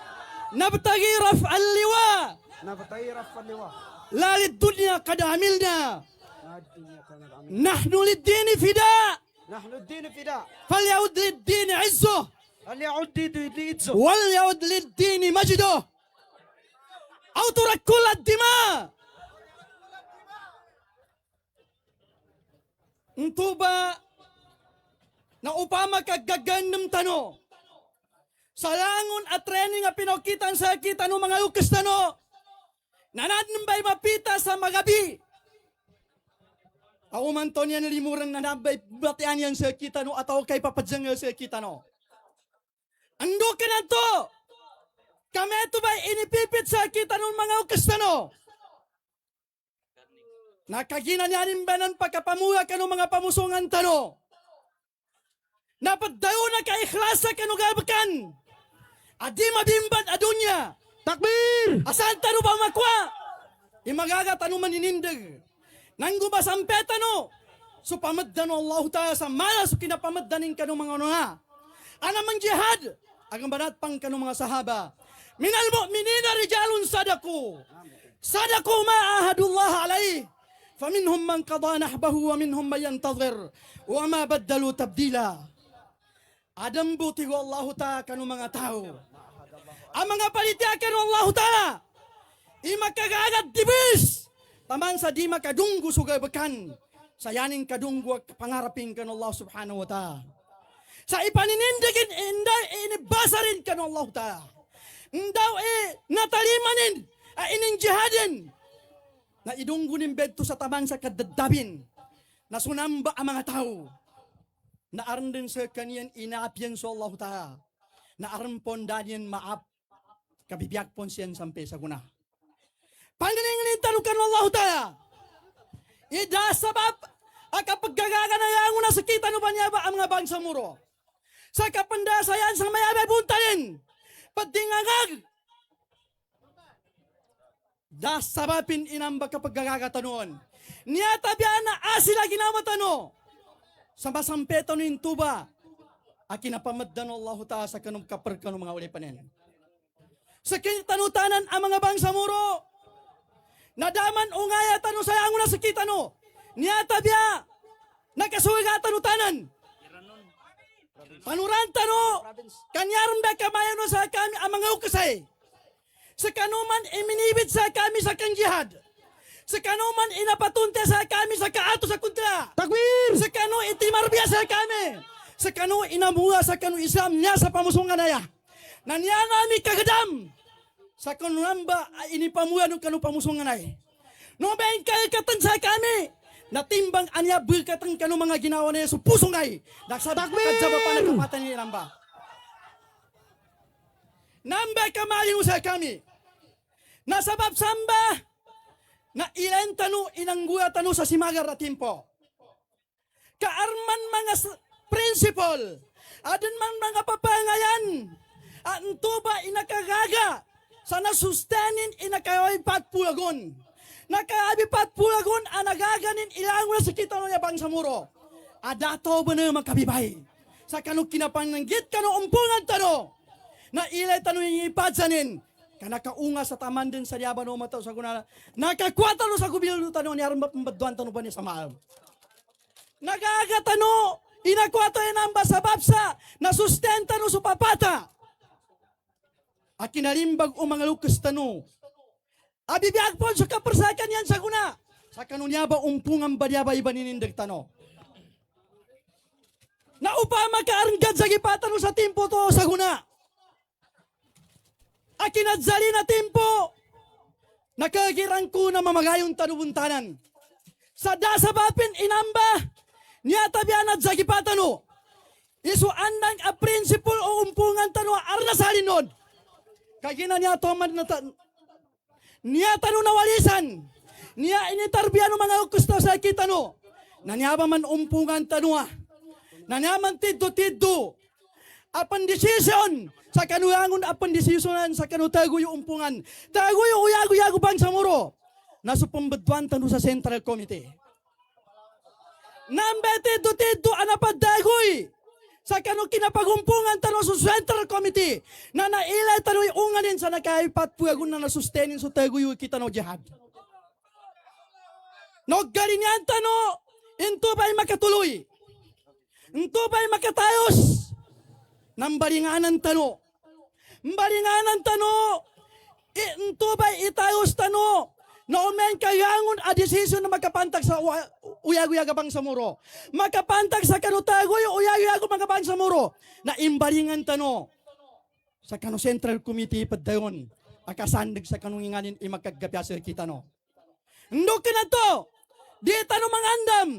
nabtagi raf'al liwa nabtayi rafal liwa la lid dunya qad amilna nahnu lid dini fida nahnu ad-din fida فليعد للدين عزه al yaud lidzu وليعد للدين مجده أو ترك كل الدماء. Ito ba na upama kagagandam tano sa langon at training nga pinokitan sa kita no mga lukas tano nanadnam ba'y mapita sa magabi. Ako man to niya nalimuran na nabay batian yan sa kita no at ako kay papadyang sa kita no. Ando ka na to. Kami ito ba'y inipipit sa kita no mga lukas tano. Nakaginanyanin ba ng pagkapamuha ka ng mga pamusungan tano? Napadayo na ka-ikhlasa ka ng gabakan. Adi mabimban adunya. takbir Asan tano ba makwa? Imagaga tano maninindag. Nanggo ba sampeta no? So pamaddan Allah ta'ala sa malas so kinapamaddanin ka ng mga nga. Anamang jihad. Agang banat pang ka ng mga sahaba. Minal mu'minina rijalun sadaku. Sadaku ma'ahadullah alaih. فمنهم من قضى نحبه ومنهم من ينتظر وما بدلوا تبديلا. Adam buti ko Allah Ta'ala kanu mga tao. Ang mga palitya kanu Allah Ta'ala. Imakagagat dibis. Taman sa di makadunggo sugabakan. Sayaning kadunggo pangarapin kanu Allah Subhanahu wa Ta'ala. Sa ipaninindigin inibasarin kanu Allah Ta'ala. Ndaw natalimanin ining jihadin. Na idunggunin bedto sa taban sa kadadabin, na sunamba ang mga tao, na aran din sa kaniyan inaapyan sa Allah Ta'ala, na aran pon daniyan maap, kabibiyag pon siyan sampai sa guna. Panganinganin tanukan Allah Ta'ala, ida sabab, kapag gagaga na yang una sa kita no ba niya ba ang mga bangsa muro, sa kapandasayan sa mayabay buntalin, padingagag, das sabapin inamba kapag gagagatanon. Niya tabian na asila ginamatano. Sa masampeto ng tuba, akinapamaddan Allah Ta'ala sa kanong kapar kanong mga ulipanin. Sa kitanutanan ang mga bangsa muro, nadaman ungaya tano sayango na sa kitano. Niya tabia, nakasuwiga tanutanan. Panuran tano, kanyaram da kamayan sa kami ang mga ukasay. Sa kanuman iminibit sa kami sa kang jihad. Sa kanuman inapatunte sa kami sa kaato sa kontra. takbir Sa kanu itimarbiya sa kami. Sa kanu inamuha sa kanu Islam niya sa pamusungan na ya. Na niya nami kagadam. Sa kanunamba inipamuha ng kanu pamusungan na ya. No ba yung kakatan sa kami. Natimbang anya berkatan kanu mga ginawa na ya sa pusong ay. Daksadak kadzaba pa na kapatan niya namba. Namba kamayin sa kami. Nasabab samba na ilan tanu inangguya tanu sa simagar at timpo. Kaarman mga principle, adan man mga papangayan, anto ba inakagaga sa nasustanin inakaway patpulagon. Nakaabi patpulagon anagaganin ilang na sa kita no yabang sa muro. Adato ba na makabibay? Sa kanu kinapananggit kanu umpungan tanu. Na ilay tanong ipadsanin, kanakaunga sa taman din sa diaba no mataw sa kunala, nakakwata no sa gubildo tanong ni aram pambadwan tanong pa ni sa maal. nagagatano, inakwato inamba sa babsa, na sustenta no supapata. At kinalimbag o mga lukas tano. Abibiyag po sa kapersakan yan sa guna. Sa kanunya ba umpungan ba niya ba iba ninindag tano? Na upama ka aranggad sa gipatan sa timpo to sa guna. Akinadzali na timpo. Nakagirang ko na mamagayong tanubuntanan. Sa dasa bapin inamba. Niya tabianad sa gipatan no. Isuan ng a principle o umpungan tano arnasalin nun. Kagina niya toman na niya tano nawalisan. Niya initarbiyan ng mga ukusta sa kita no. Nanyaba man umpungan tanua. Nanyaman tiddo-tiddo. Apan desisyon sa kanuyangon apan desisyonan sa kanutago yung umpungan. Tago yung uyago-yago bang sa muro. Nasupambadwan tano sa Central Committee. Nambe tiddo-tiddo anapadagoy. Sa kanu kinapagumpungan tano sa Central Committee na nailay tano'y unganin sa nakaipat puyagon na nasustenin sa taguyo kita no jihad. Noggalinyan tano, into ba'y makatuloy? Into ba'y makatayos? Nambalinganan tano. Mbalinganan tano, into ba'y itayos tano? Naumen kayangon a desisyon na makapantag sa uyag-uyagabang sa muro. Makapantag sa kanutagoy uyag-uyago makapantag sa muro. Na imbalingan tano sa kano Central Committee padayon akasandig sa kanunginganin imagkagapyasir kita no. Ndo na to, di tano mangandam,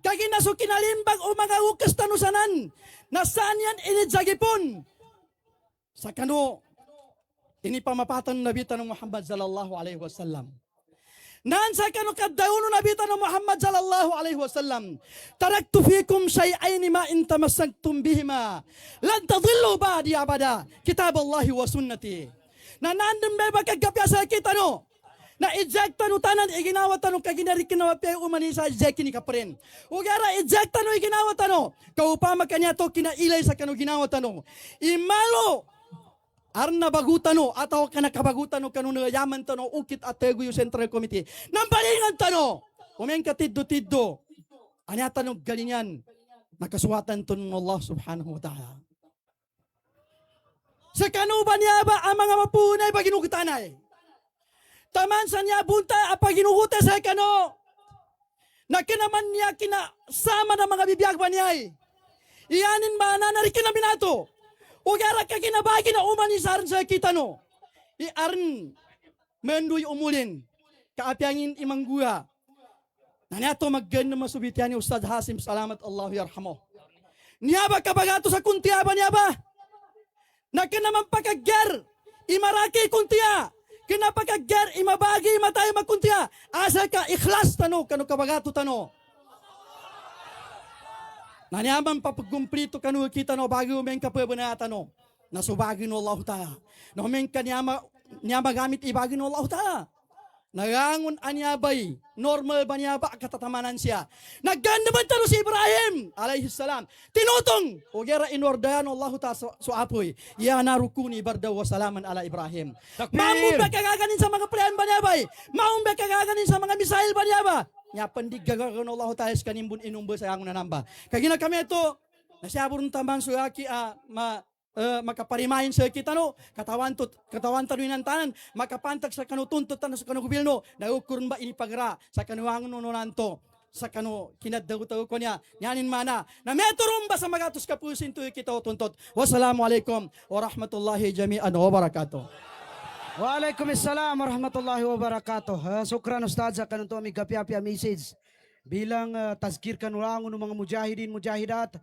kaginaso kinalimbag o mga ukas tano sanan, na saan yan inidzagipon. Sa kano, inipamapatan na bita ng Muhammad sallallahu alaihi wasallam. Naan sa kanu kadawno nabita ng Muhammad sallallahu alaihi wasallam. Taraktu fikum syai'aini ma in tamassaktum bihima lan tadillu ba'di abada. Kitab Allah wa sunnati. Nanandem beba kagapyasa kita no. Na ejecta no tanan iginawa tanong kaginari kinawa pay umani sa eject ni kapren. Ugara ejecta no iginawa tanong kaupama kanya to kinailay sa kanu ginawa tanong. Imalo arna bagutano atau kana kabagutano kanuna yaman tano ukit atego yung Central Committee. Nambalingan tano. Umen ka tiddo-tiddo. Anya tanong galingan. Nakasuwatan to ng Allah subhanahu wa ta'ala. Sa kanuba niya ba ang mga mapunay paginugutanay? Taman sa niya bunta ang paginugutan sa kano. Na kinaman niya kinasama ng mga bibiyag ba niya. Iyanin ba na narikin na minato? Ugara ka kinabagi na umanisaran sa kita no. Iarn menduy umulin. Kaapyangin imangguya. Nanato maggan na masubitian ni Ustad Hasim salamat Allah yarhamo. Niyaba kabagato sa kuntiya ba niyaba? Na kinaman pagkagger. Imaraki kuntiya. Kinapagkagger imabagi matay magkuntiya. Asa ka ikhlas tano kanu kabagato tano. Nanyaman papagkumplito kanu kita no bagi umen kapabanata no. Nasubagi no Allah Ta'ala. No umen niyama gamit ibagi no Allah Ta'ala. Nagangon anyabay, normal ba niya ba katatamanan siya. Nagganda man tano si Ibrahim alayhi salam. Tinutong, ugera inordayan Allah Ta'ala so apoy. Ya narukuni bardaw wa salaman ala Ibrahim. Maumbe kagaganin sa mga plan ba niya ba? Maumbe kagaganin sa mga misail ba niya ba? Nya pendig gagagan Allah Ta'ala kanimbun inumba sa ang nanamba. Kagina kami ito, nasyaburun tambang suyaki makaparimahin sa kita no, katawan tanuinan tanan, makapantag sa kanu tuntut tanan sa kanu gobyerno, naukurun ba ini pagra sa kanuangon no nanto, sa kanu kinaddago-tago ko niya, nyanin mana, na meturum ba sa magatus kapusin to kita tuntot. Wassalamualaikum warahmatullahi jami'an wa barakatuh. Waalaikumsalam warahmatullahi wabarakatuh. Sukran Ustad sa kanunto aming gapi-api message bilang tazkir kanulangon ng mga mujahidin, mujahidat.